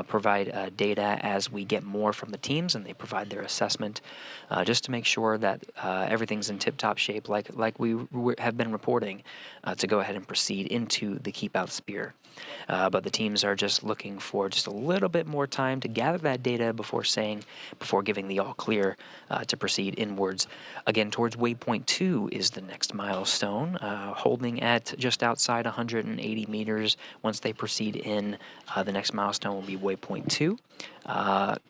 provide data as we get more from the teams and they provide their assessment, just to make sure that everything's in tip-top shape, like we have been reporting, to go ahead and proceed into the keep out sphere. But the teams are just looking for just a little bit more time to gather that data before giving the all clear to proceed inwards. Again, towards waypoint 2 is the next milestone, holding at just outside 180 meters. Once they proceed in, the next milestone will be waypoint 2.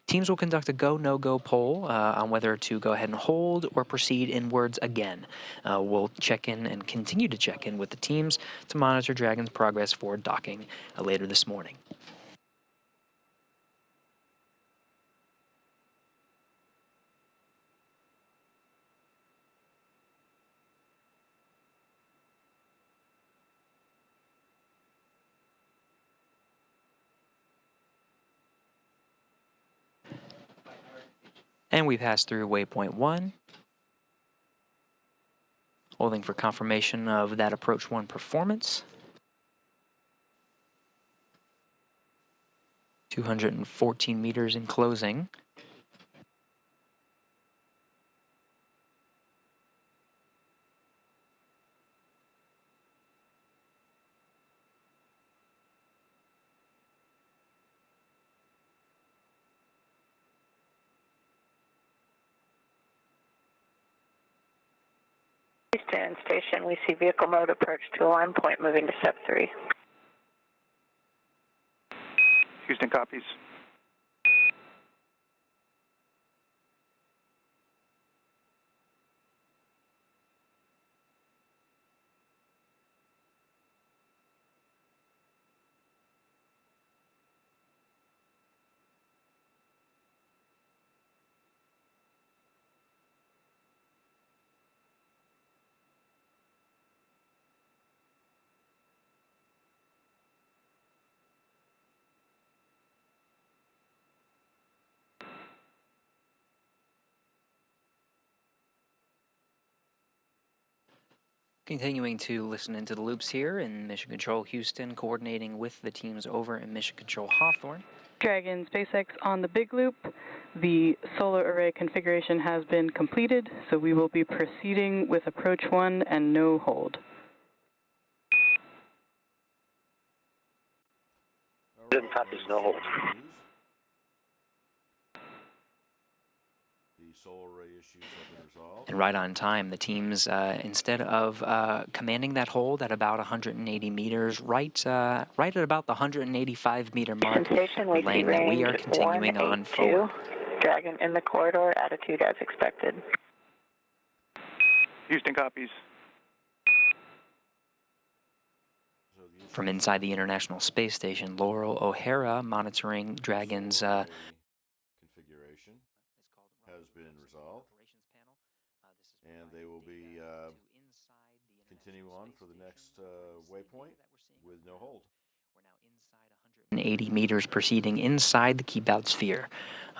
Teams will conduct a go, no-go poll on whether to go ahead and hold or proceed inwards again. We'll check in and continue to check in with the teams to monitor Dragon's progress for docking later this morning. And we pass through waypoint 1, holding for confirmation of that approach 1 performance. 214 meters in closing. Houston Station, we see vehicle mode approach to align point moving to step 3. Houston copies. Continuing to listen into the loops here in Mission Control Houston, coordinating with the teams over in Mission Control Hawthorne. Dragon SpaceX on the big loop. The solar array configuration has been completed, so we will be proceeding with approach 1 and no hold. Houston copies, no hold. Solar array issues have been resolved. And right on time, the teams, instead of commanding that hold at about 180 meters, right at about the 185 meter mark, relaying that we are continuing on forward. Dragon in the corridor, attitude as expected. Houston copies. From inside the International Space Station, Laurel O'Hara monitoring Dragon's configuration has been resolved, and they will be continue on for the next waypoint with no hold. We're now inside 180 meters, proceeding inside the keep out sphere.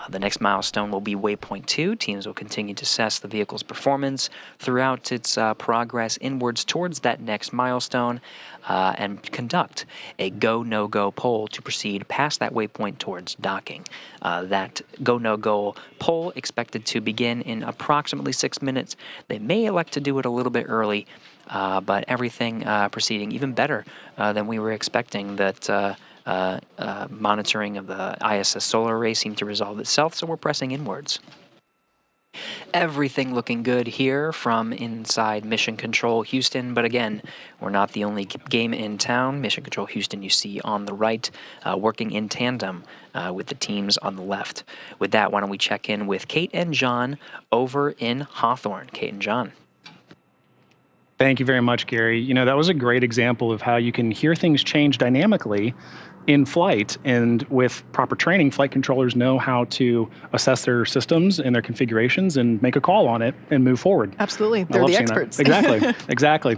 The next milestone will be waypoint 2. Teams will continue to assess the vehicle's performance throughout its progress inwards towards that next milestone and conduct a go, no-go poll to proceed past that waypoint towards docking. That go, no-go poll expected to begin in approximately 6 minutes. They may elect to do it a little bit early, but everything proceeding even better than we were expecting. That monitoring of the ISS solar array seemed to resolve itself, so we're pressing inwards. Everything looking good here from inside Mission Control Houston, but again, we're not the only game in town. Mission Control Houston you see on the right, working in tandem with the teams on the left. With that, why don't we check in with Kate and John over in Hawthorne. Kate and John. Thank you very much, Gary. You know, that was a great example of how you can hear things change dynamically in flight, and with proper training, flight controllers know how to assess their systems and their configurations and make a call on it and move forward. Absolutely. They're the experts. Exactly.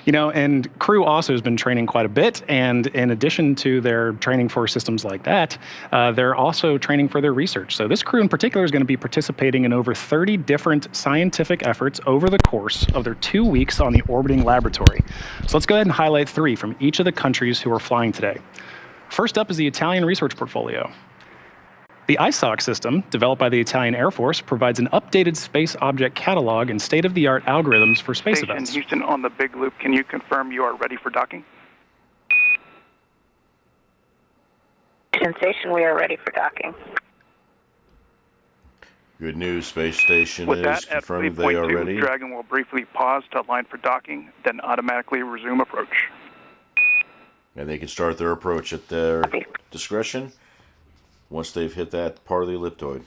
You know, and crew also has been training quite a bit, and in addition to their training for systems like that, they're also training for their research. So this crew in particular is going to be participating in over 30 different scientific efforts over the course of their 2 weeks on the orbiting laboratory. So let's go ahead and highlight 3 from each of the countries who are flying today. First up is the Italian research portfolio. The ISOC system, developed by the Italian Air Force, provides an updated space object catalog and state-of-the-art algorithms for space events. Houston on the Big Loop, can you confirm you are ready for docking? Station, we are ready for docking. Good news, space station With is that, at confirmed they are 3.2, ready. Dragon will briefly pause to align for docking, then automatically resume approach. And they can start their approach at their discretion once they've hit that part of the elliptoid.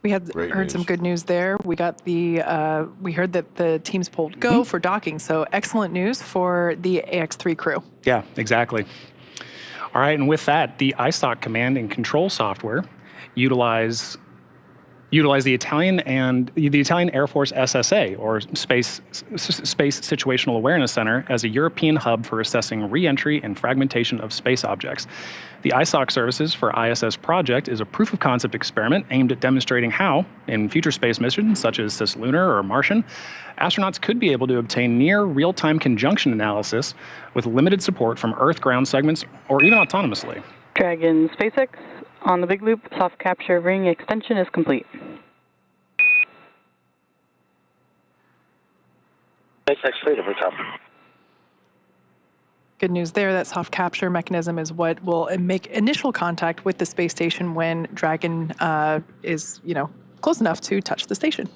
We heard some good news there. We got we heard that the teams pulled go for docking. So excellent news for the AX-3 crew. Yeah, exactly. All right, and with that, the ISOC command and control software utilize the Italian Air Force SSA, or Space Situational Awareness Center, as a European hub for assessing re-entry and fragmentation of space objects. The ISOC services for ISS project is a proof of concept experiment aimed at demonstrating how, in future space missions such as cislunar or Martian, astronauts could be able to obtain near real-time conjunction analysis with limited support from Earth ground segments or even autonomously. Dragon SpaceX on the Big Loop, soft capture ring extension is complete. SpaceX Freedom, we copy. Good news there. That soft capture mechanism is what will make initial contact with the space station when Dragon is, close enough to touch the station.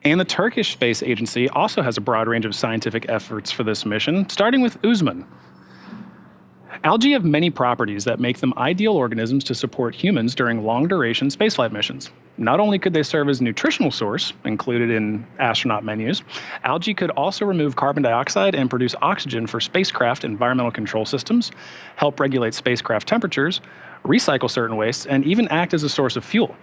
And the Turkish Space Agency also has a broad range of scientific efforts for this mission, starting with Uzman. Algae have many properties that make them ideal organisms to support humans during long-duration spaceflight missions. Not only could they serve as a nutritional source, included in astronaut menus, algae could also remove carbon dioxide and produce oxygen for spacecraft environmental control systems, help regulate spacecraft temperatures, recycle certain wastes, and even act as a source of fuel.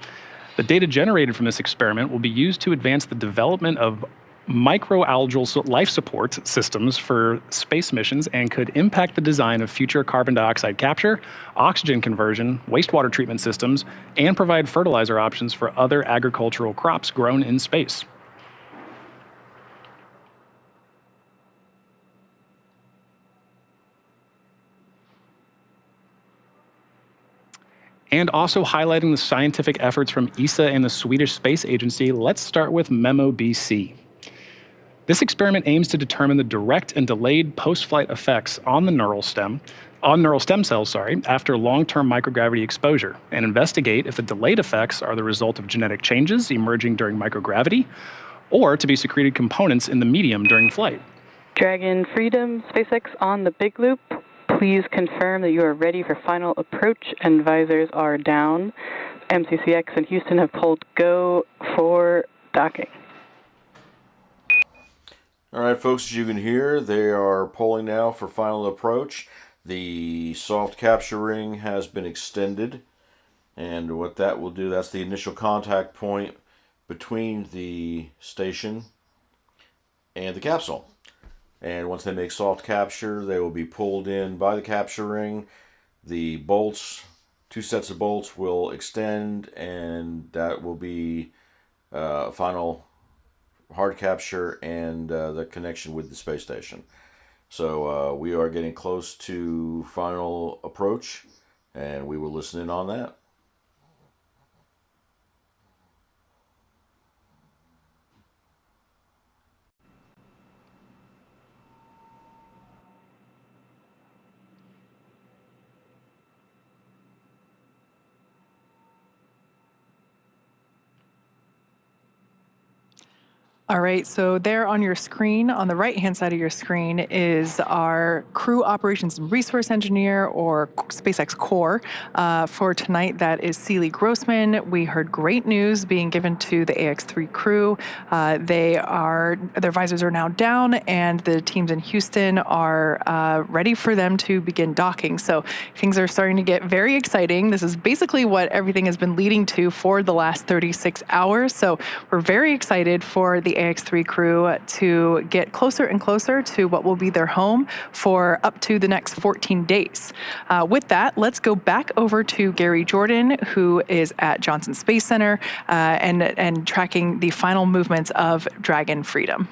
The data generated from this experiment will be used to advance the development of microalgal life support systems for space missions and could impact the design of future carbon dioxide capture, oxygen conversion, wastewater treatment systems, and provide fertilizer options for other agricultural crops grown in space. And also highlighting the scientific efforts from ESA and the Swedish Space Agency, let's start with MEMO-BC. This experiment aims to determine the direct and delayed post-flight effects on the neural stem cells, after long-term microgravity exposure, and investigate if the delayed effects are the result of genetic changes emerging during microgravity, or to be secreted components in the medium during flight. Dragon Freedom SpaceX on the Big Loop. Please confirm that you are ready for final approach and visors are down. MCCX and Houston have pulled go for docking. All right, folks, as you can hear, they are pulling now for final approach. The soft capture ring has been extended, and what that will do, that's the initial contact point between the station and the capsule. And once they make soft capture, they will be pulled in by the capture ring. The bolts, 2 sets of bolts, will extend, and that will be final hard capture and the connection with the space station. So we are getting close to final approach, and we will listen in on that. All right, so there on your screen, on the right-hand side of your screen, is our Crew Operations and Resource Engineer, or SpaceX Core. For tonight, that is Seeley Grossman. We heard great news being given to the AX-3 crew. Their visors are now down, and the teams in Houston are ready for them to begin docking. So things are starting to get very exciting. This is basically what everything has been leading to for the last 36 hours. So we're very excited for the AX-3 crew to get closer and closer to what will be their home for up to the next 14 days. With that, let's go back over to Gary Jordan, who is at Johnson Space Center and tracking the final movements of Dragon Freedom.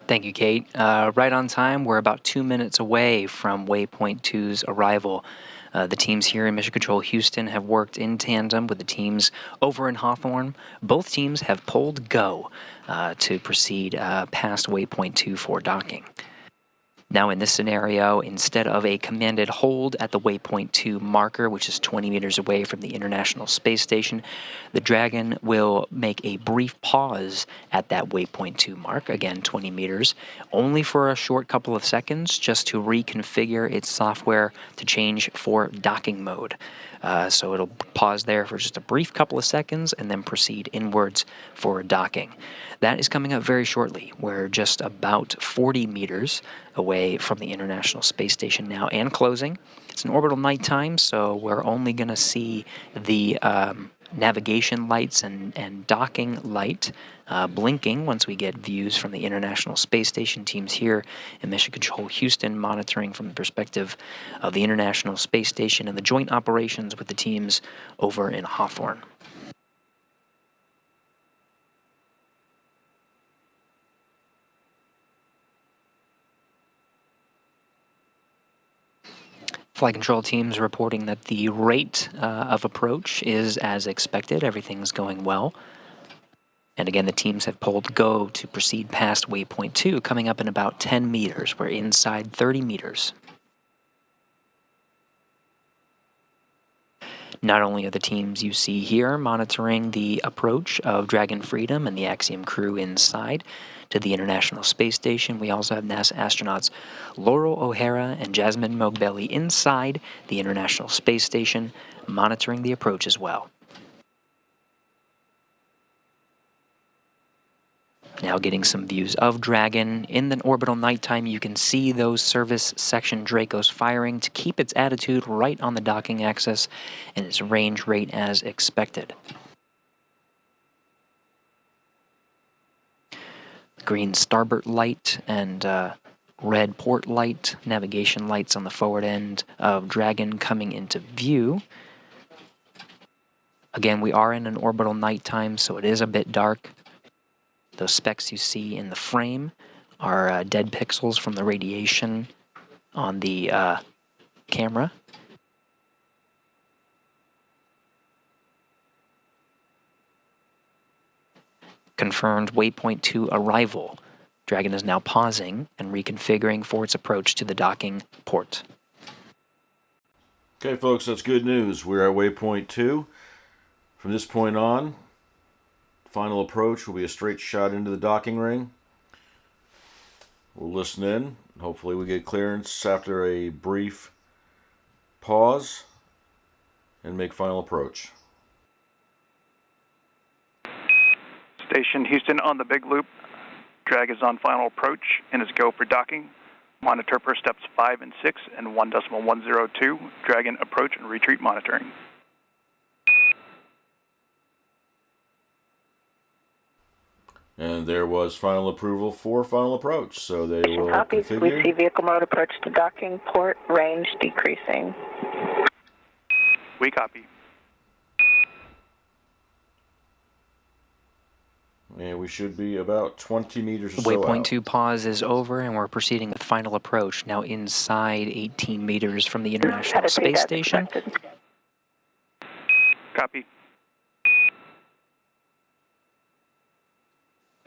Thank you, Kate. Right on time. We're about 2 minutes away from Waypoint 2's arrival. The teams here in Mission Control Houston have worked in tandem with the teams over in Hawthorne. Both teams have pulled go to proceed past Waypoint 2 for docking. Now in this scenario, instead of a commanded hold at the Waypoint 2 marker, which is 20 meters away from the International Space Station, the Dragon will make a brief pause at that Waypoint 2 mark, again 20 meters, only for a short couple of seconds, just to reconfigure its software to change for docking mode. So it'll pause there for just a brief couple of seconds and then proceed inwards for docking. That is coming up very shortly. We're just about 40 meters away from the International Space Station now and closing. It's an orbital nighttime, so we're only going to see the navigation lights and docking light blinking once we get views from the International Space Station. Teams here in Mission Control Houston monitoring from the perspective of the International Space Station and the joint operations with the teams over in Hawthorne. Flight control teams reporting that the rate of approach is as expected. Everything's going well. And again, the teams have pulled go to proceed past Waypoint 2, coming up in about 10 meters. We're inside 30 meters. Not only are the teams you see here monitoring the approach of Dragon Freedom and the Axiom crew inside to the International Space Station, we also have NASA astronauts Laurel O'Hara and Jasmine Mogbelli inside the International Space Station monitoring the approach as well. Now getting some views of Dragon. In the orbital nighttime, you can see those service section Dracos firing to keep its attitude right on the docking axis and its range rate as expected. Green starboard light and red port light, navigation lights on the forward end of Dragon coming into view. Again, we are in an orbital nighttime, so it is a bit dark. Those specks you see in the frame are dead pixels from the radiation on the camera. Confirmed Waypoint 2 arrival. Dragon is now pausing and reconfiguring for its approach to the docking port. Okay, folks, that's good news. We're at Waypoint 2. From this point on, final approach will be a straight shot into the docking ring. We'll listen in. Hopefully we get clearance after a brief pause and make final approach. Station Houston on the big loop. Drag is on final approach and is go for docking. Monitor per steps 5 and 6 and 1.102. Dragon approach and retreat monitoring. And there was final approval for final approach, so they will Copies. configure. We see vehicle mode approach to docking, port range decreasing. We copy. And we should be about 20 meters or so Waypoint out. 2 pause is over, and we're proceeding with final approach, now inside 18 meters from the International Space Station. Copy.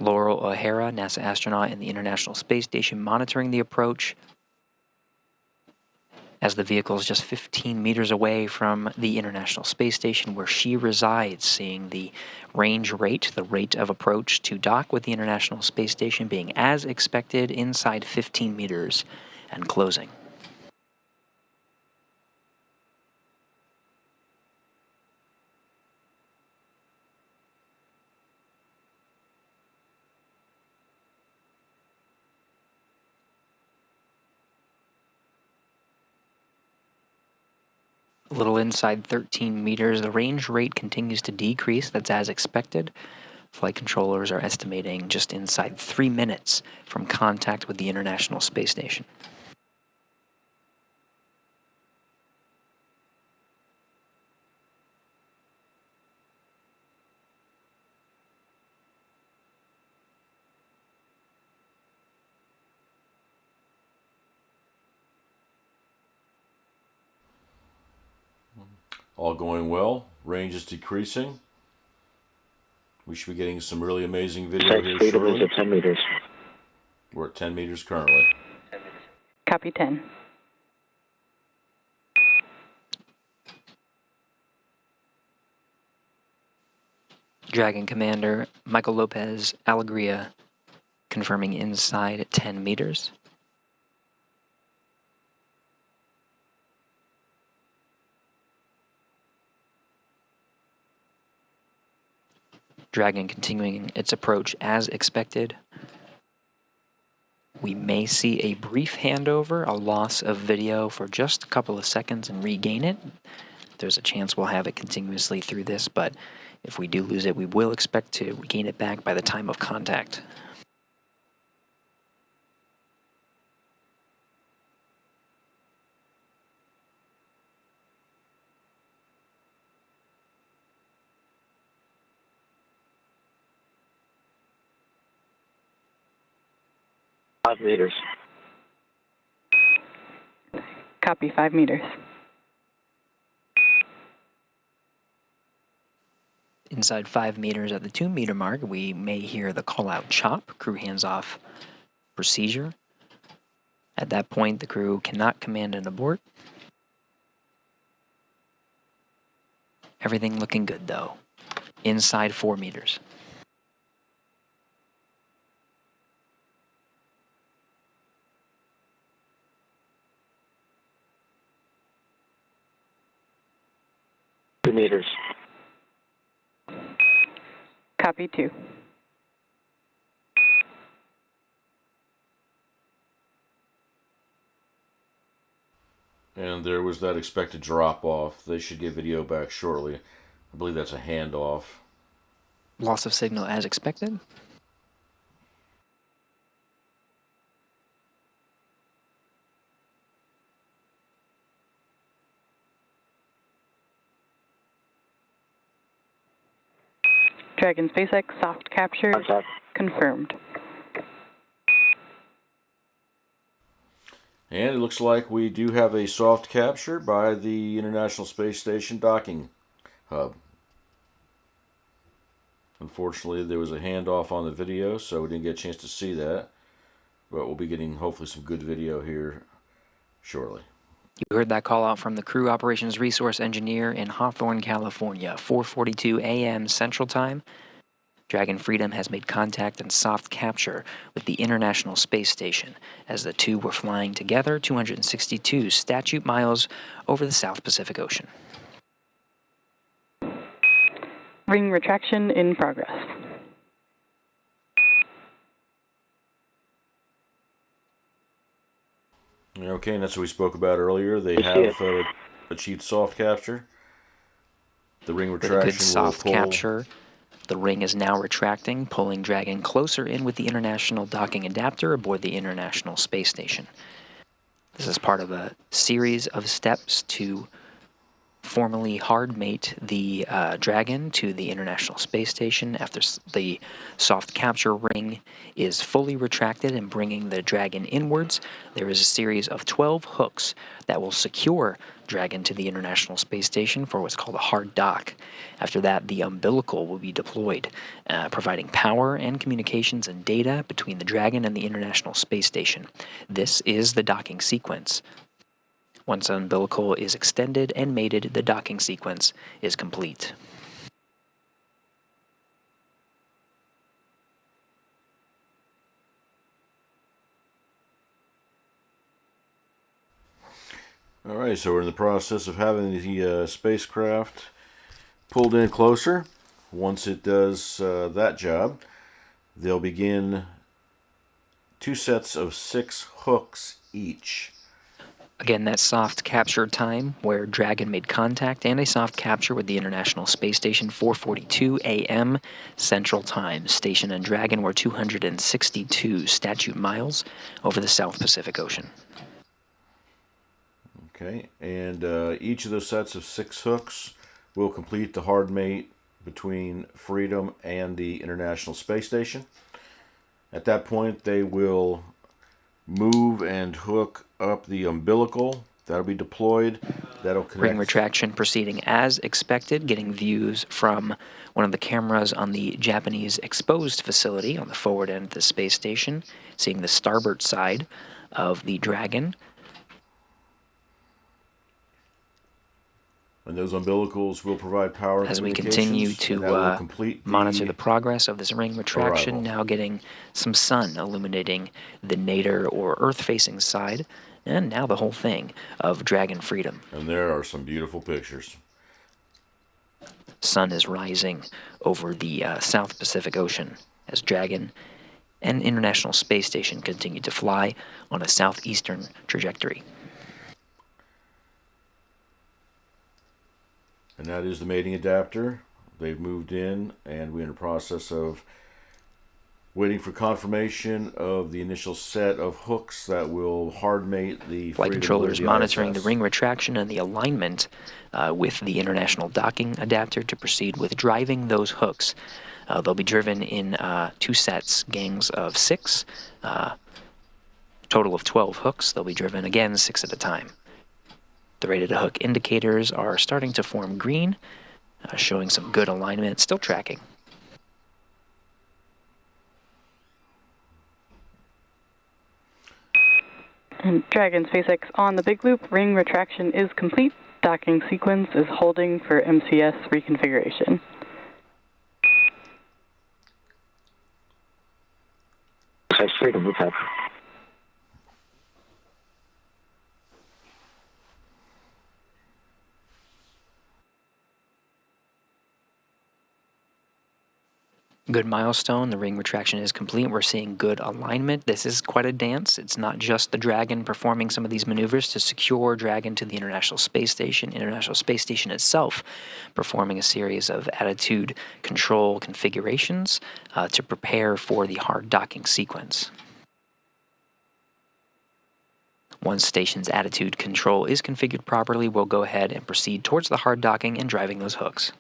Laurel O'Hara, NASA astronaut in the International Space Station, monitoring the approach. as the vehicle is just 15 meters away from the International Space Station where she resides, seeing the range rate, the rate of approach to dock with the International Space Station being as expected inside 15 meters and closing. A little inside 13 meters, the range rate continues to decrease. That's as expected. Flight controllers are estimating just inside 3 minutes from contact with the International Space Station. All going well. Range is decreasing. We should be getting some really amazing video here shortly. At 10 meters. We're at 10 meters currently. Copy 10. Dragon Commander Michael Lopez Alegria confirming inside at 10 meters. Dragon continuing its approach as expected. We may see a brief handover, a loss of video for just a couple of seconds and regain it. There's a chance we'll have it continuously through this, but if we do lose it, we will expect to regain it back by the time of contact. Meters. Copy 5 meters. Inside 5 meters at the 2 meter mark, we may hear the call out chop, crew hands off procedure. At that point, the crew cannot command an abort. Everything looking good though. Inside 4 meters. Meters. Copy 2. And there was that expected drop off. They should get video back shortly. I believe that's a handoff. Loss of signal as expected. Dragon SpaceX soft capture Contact. confirmed. And it looks like we do have a soft capture by the International Space Station docking hub. Unfortunately, there was a handoff on the video, so we didn't get a chance to see that. But we'll be getting hopefully some good video here shortly. You heard that call out from the Crew Operations Resource Engineer in Hawthorne, California, 4:42 a.m. Central Time. Dragon Freedom has made contact and soft capture with the International Space Station as the two were flying together 262 statute miles over the South Pacific Ocean. Ring retraction in progress. Okay, and that's what we spoke about earlier. They have achieved soft capture. The ring With a retraction good soft will pull. capture. The ring is now retracting, pulling Dragon closer in with the International Docking Adapter aboard the International Space Station. This is part of a series of steps to formally hard mate the Dragon to the International Space Station after the soft capture ring is fully retracted and bringing the Dragon inwards. There is a series of 12 hooks that will secure Dragon to the International Space Station for what's called a hard dock. After that, the umbilical will be deployed, providing power and communications and data between the Dragon and the International Space Station. This is the docking sequence. Once umbilical is extended and mated, the docking sequence is complete. All right, so we're in the process of having the spacecraft pulled in closer. Once it does that job, they'll begin 2 sets of 6 hooks each. Again, that soft capture time where Dragon made contact, and a soft capture with the International Space Station, 4:42 a.m. Central Time. Station and Dragon were 262 statute miles over the South Pacific Ocean. Okay, and each of those sets of 6 hooks will complete the hard mate between Freedom and the International Space Station. At that point, they will move and hook up the umbilical. That'll be deployed. That'll connect. Ring retraction proceeding as expected, getting views from one of the cameras on the Japanese exposed facility on the forward end of the space station, seeing the starboard side of the Dragon. And those umbilicals will provide power as we continue to monitor the progress of this ring retraction, arrival. now getting some sun illuminating the nadir or Earth-facing side, and now the whole thing of Dragon Freedom. And there are some beautiful pictures. Sun is rising over the South Pacific Ocean as Dragon and International Space Station continue to fly on a southeastern trajectory. And that is the mating adapter. They've moved in, and we're in the process of waiting for confirmation of the initial set of hooks that will hard mate the Flight controllers monitoring the ISS. ring retraction and the alignment with the international docking adapter to proceed with driving those hooks. They'll be driven in 2 sets, gangs of 6, total of 12 hooks. They'll be driven again 6 at a time. The rated hook indicators are starting to form green, showing some good alignment, still tracking. And Dragon SpaceX on the big loop. Ring retraction is complete. Docking sequence is holding for MCS reconfiguration. SpaceX Freedom, we have. Good milestone. The ring retraction is complete. We're seeing good alignment. This is quite a dance. It's not just the Dragon performing some of these maneuvers to secure Dragon to the International Space Station. International Space Station itself performing a series of attitude control configurations to prepare for the hard docking sequence. Once station's attitude control is configured properly, we'll go ahead and proceed towards the hard docking and driving those hooks.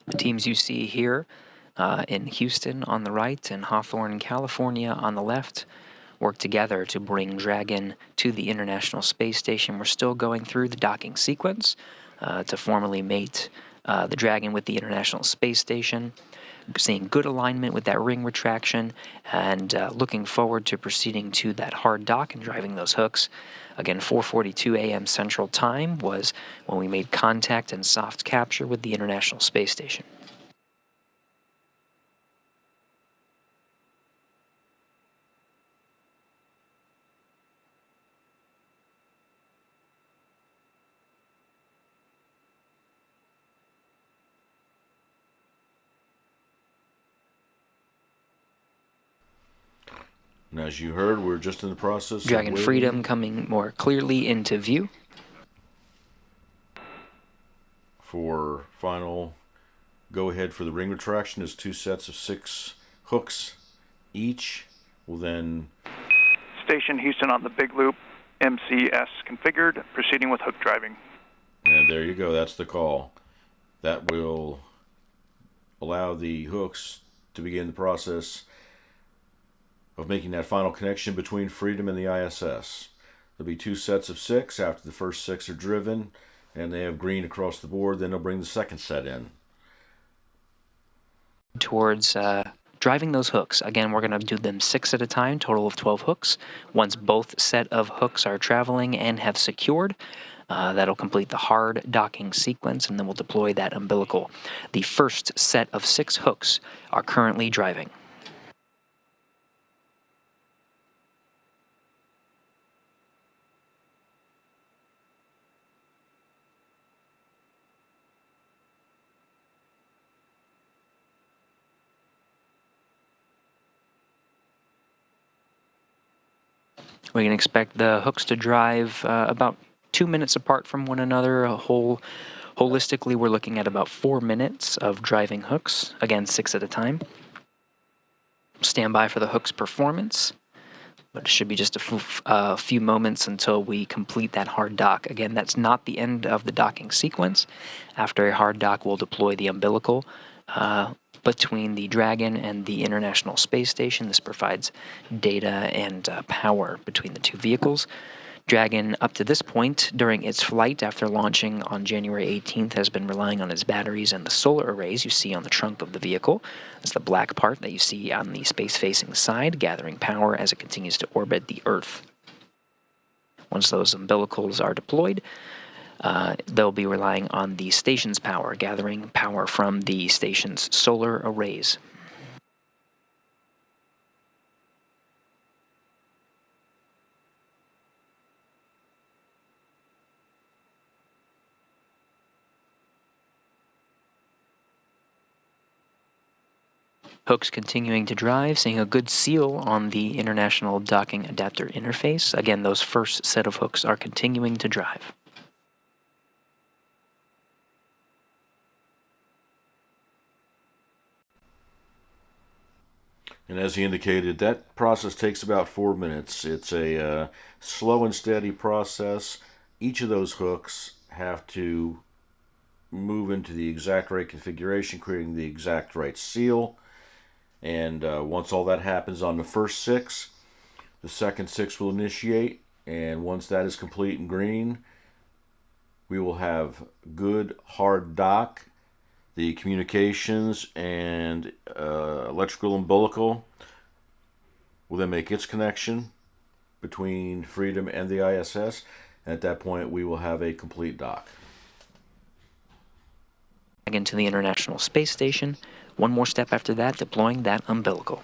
The teams you see here in Houston on the right and Hawthorne, California on the left work together to bring Dragon to the International Space Station. We're still going through the docking sequence to formally mate the Dragon with the International Space Station. Seeing good alignment with that ring retraction and looking forward to proceeding to that hard dock and driving those hooks. Again, 4:42 a.m. Central Time was when we made contact and soft capture with the International Space Station. And as you heard, we're just in the process Dragon of Freedom coming more clearly into view. For final go-ahead for the ring retraction is 2 sets of 6 hooks each. Will then Station Houston on the big loop, MCS configured, proceeding with hook driving. And there you go, that's the call. That will allow the hooks to begin the process of making that final connection between Freedom and the ISS. There'll be 2 sets of 6 after the first 6 are driven, and they have green across the board. Then they'll bring the second set in. Towards driving those hooks. Again, we're going to do them 6 at a time, total of 12 hooks. Once both set of hooks are traveling and have secured, that'll complete the hard docking sequence, and then we'll deploy that umbilical. The first set of 6 hooks are currently driving. We can expect the hooks to drive about 2 minutes apart from one another. Holistically, we're looking at about 4 minutes of driving hooks, again 6 at a time. Stand by for the hook's performance, but it should be just a few moments until we complete that hard dock. Again, that's not the end of the docking sequence. After a hard dock, we'll deploy the umbilical between the Dragon and the International Space Station. This provides data and power between the 2 vehicles. Dragon, up to this point, during its flight after launching on January 18th, has been relying on its batteries and the solar arrays you see on the trunk of the vehicle. That's the black part that you see on the space-facing side, gathering power as it continues to orbit the Earth. Once those umbilicals are deployed, they'll be relying on the station's power, gathering power from the station's solar arrays. Hooks continuing to drive, seeing a good seal on the International Docking Adapter interface. Again, those first set of hooks are continuing to drive. And as he indicated, that process takes about 4 minutes. It's a slow and steady process. Each of those hooks have to move into the exact right configuration, creating the exact right seal. And once all that happens on the first 6, the second 6 will initiate. And once that is complete and green, we will have good hard dock. The communications and electrical umbilical will then make its connection between Freedom and the ISS. And at that point, we will have a complete dock. Into the International Space Station. One more step after that, deploying that umbilical.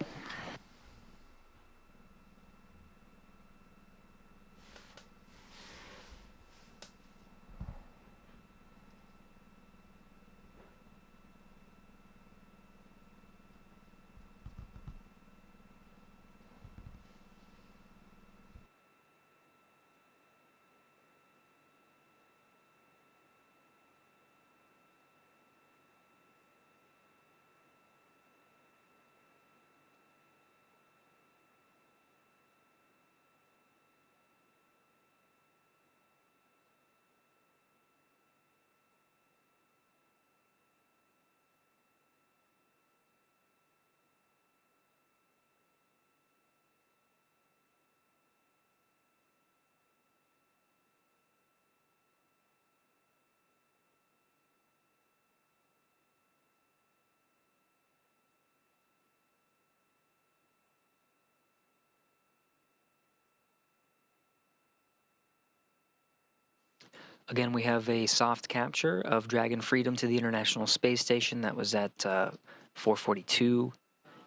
Again, we have a soft capture of Dragon Freedom to the International Space Station. That was at 4:42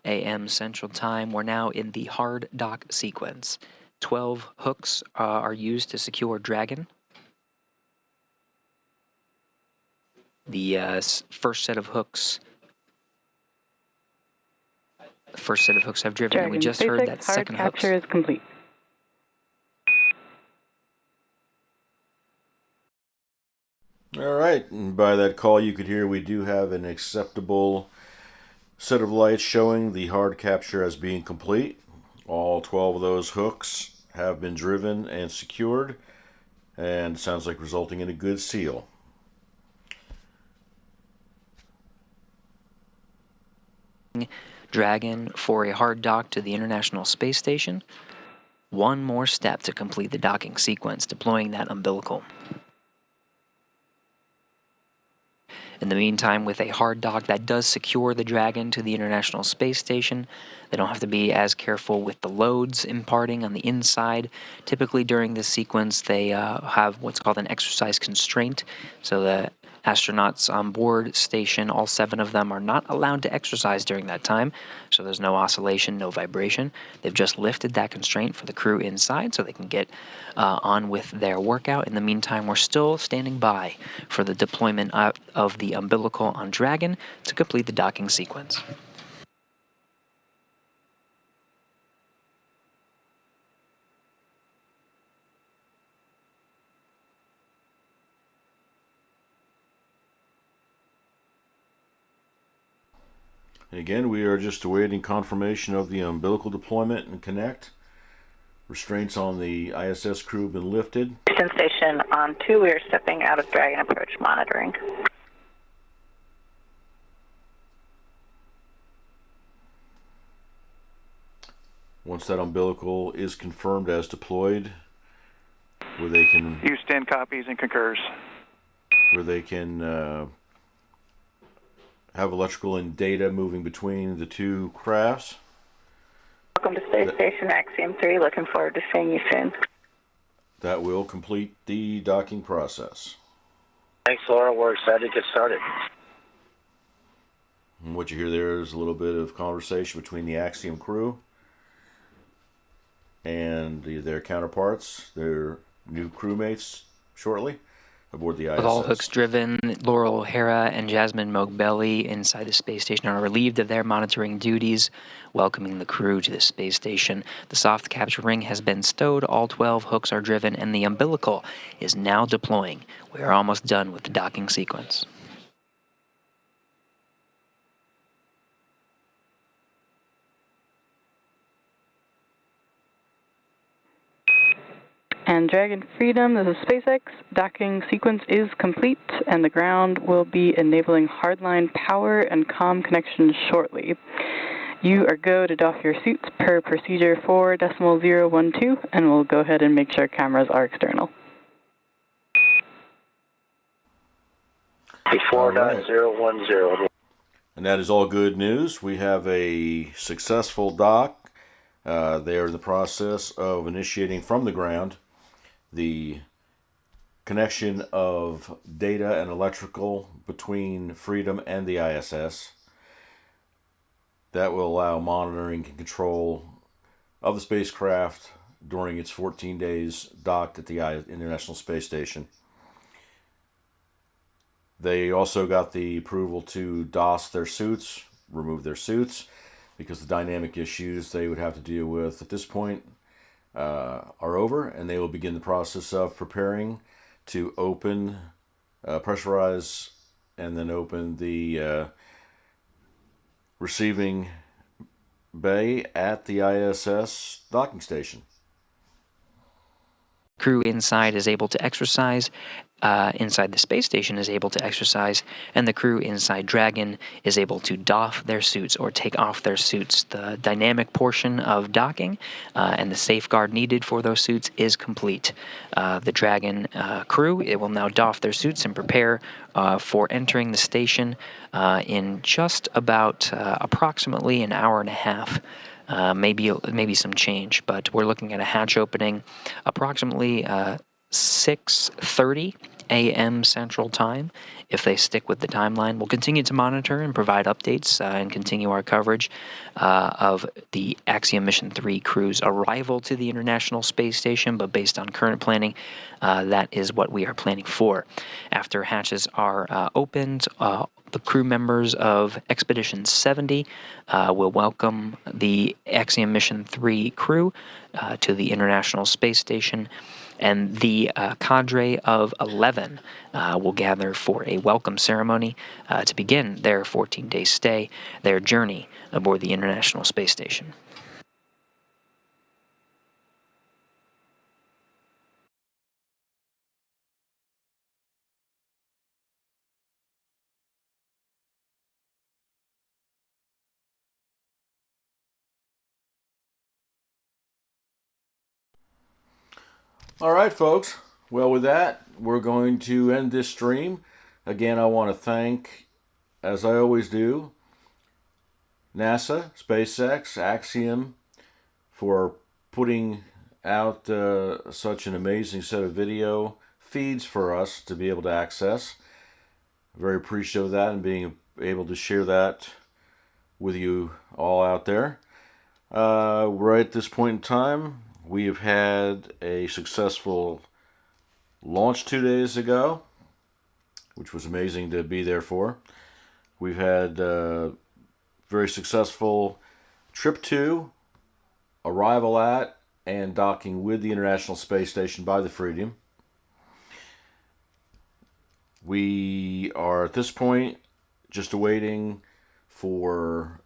a.m. Central Time. We're now in the hard dock sequence. 12 hooks are used to secure Dragon. The first set of hooks have driven, Dragon, and we just heard that second hook. Hard capture is complete. All right, and by that call you could hear we do have an acceptable set of lights showing the hard capture as being complete. All 12 of those hooks have been driven and secured, and sounds like resulting in a good seal. Dragon for a hard dock to the International Space Station. One more step to complete the docking sequence, deploying that umbilical. In the meantime, with a hard dock that does secure the Dragon to the International Space Station, they don't have to be as careful with the loads imparting on the inside. Typically during this sequence, they have what's called an exercise constraint, so the astronauts on board station, all 7 of them, are not allowed to exercise during that time, so there's no oscillation, no vibration. They've just lifted that constraint for the crew inside so they can get on with their workout. In the meantime, we're still standing by for the deployment of the umbilical on Dragon to complete the docking sequence. And again, we are just awaiting confirmation of the umbilical deployment and connect. Restraints on the ISS crew have been lifted. Houston Station on 2, we are stepping out of Dragon approach monitoring. Once that umbilical is confirmed as deployed, where they can Houston copies and concurs. Have electrical and data moving between the 2 crafts. Welcome to Space Station Axiom-3. Looking forward to seeing you soon. That will complete the docking process. Thanks, Laura. We're excited to get started. And what you hear there is a little bit of conversation between the Axiom crew and their counterparts, their new crewmates, shortly aboard the ISS. With all hooks driven, Laurel O'Hara and Jasmine Mogbelli inside the space station are relieved of their monitoring duties, welcoming the crew to the space station. The soft capture ring has been stowed, all 12 hooks are driven, and the umbilical is now deploying. We are almost done with the docking sequence. And Dragon Freedom, this is SpaceX. Docking sequence is complete, and the ground will be enabling hardline power and comm connections shortly. You are go to doff your suits per procedure 4.012, and we'll go ahead and make sure cameras are external. 4.010. And that is all good news. We have a successful dock. They are in the process of initiating from the ground the connection of data and electrical between Freedom and the ISS. That will allow monitoring and control of the spacecraft during its 14 days docked at the International Space Station. They also got the approval to DOS their suits, remove their suits, because the dynamic issues they would have to deal with at this point are over, and they will begin the process of preparing to open, pressurize, and then open the receiving bay at the ISS docking station. Crew inside is able to exercise, inside the space station is able to exercise, and the crew inside Dragon is able to doff their suits or take off their suits. The dynamic portion of docking and the safeguard needed for those suits is complete. The Dragon crew, it will now doff their suits and prepare for entering the station in just about approximately an hour and a half. Maybe some change, but we're looking at a hatch opening approximately 6:30 a.m. Central Time. If they stick with the timeline, we'll continue to monitor and provide updates and continue our coverage of the Axiom Mission 3 crew's arrival to the International Space Station, but based on current planning, that is what we are planning for. After hatches are opened, the crew members of Expedition 70 will welcome the Axiom Mission 3 crew to the International Space Station, and the cadre of 11 will gather for a welcome ceremony to begin their 14-day stay, their journey aboard the International Space Station. All right, folks. Well, with that, we're going to end this stream. Again, I want to thank, as I always do, NASA, SpaceX, Axiom for putting out such an amazing set of video feeds for us to be able to access. Very appreciative of that and being able to share that with you all out there. Right at this point in time, we have had a successful launch 2 days ago, which was amazing to be there for. We've had very successful trip to, arrival at, and docking with the International Space Station by the Freedom. We are at this point just awaiting for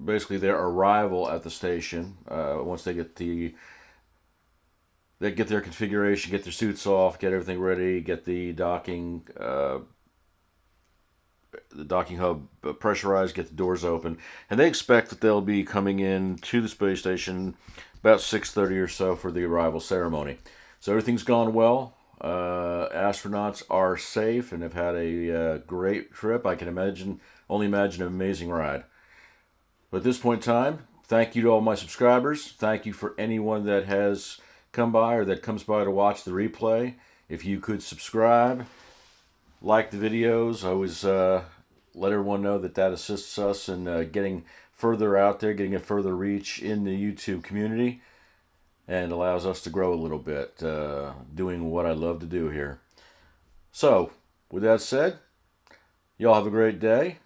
basically their arrival at the station. Once they get their configuration, get their suits off, get everything ready, get the docking hub pressurized, get the doors open, and they expect that they'll be coming in to the space station about 6:30 or so for the arrival ceremony. So everything's gone well. Astronauts are safe and have had a great trip. I can only imagine an amazing ride. But at this point in time, thank you to all my subscribers. Thank you for anyone that has come by or that comes by to watch the replay. If you could subscribe, like the videos, I always let everyone know that assists us in getting further out there, getting a further reach in the YouTube community, and allows us to grow a little bit, doing what I love to do here. So, with that said, y'all have a great day,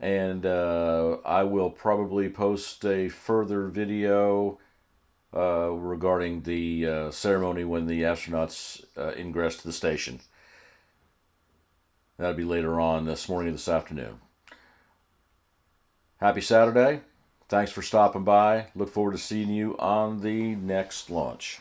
and I will probably post a further video regarding the ceremony when the astronauts ingress to the station. That'll be later on this morning or this afternoon. Happy Saturday. Thanks for stopping by. Look forward to seeing you on the next launch.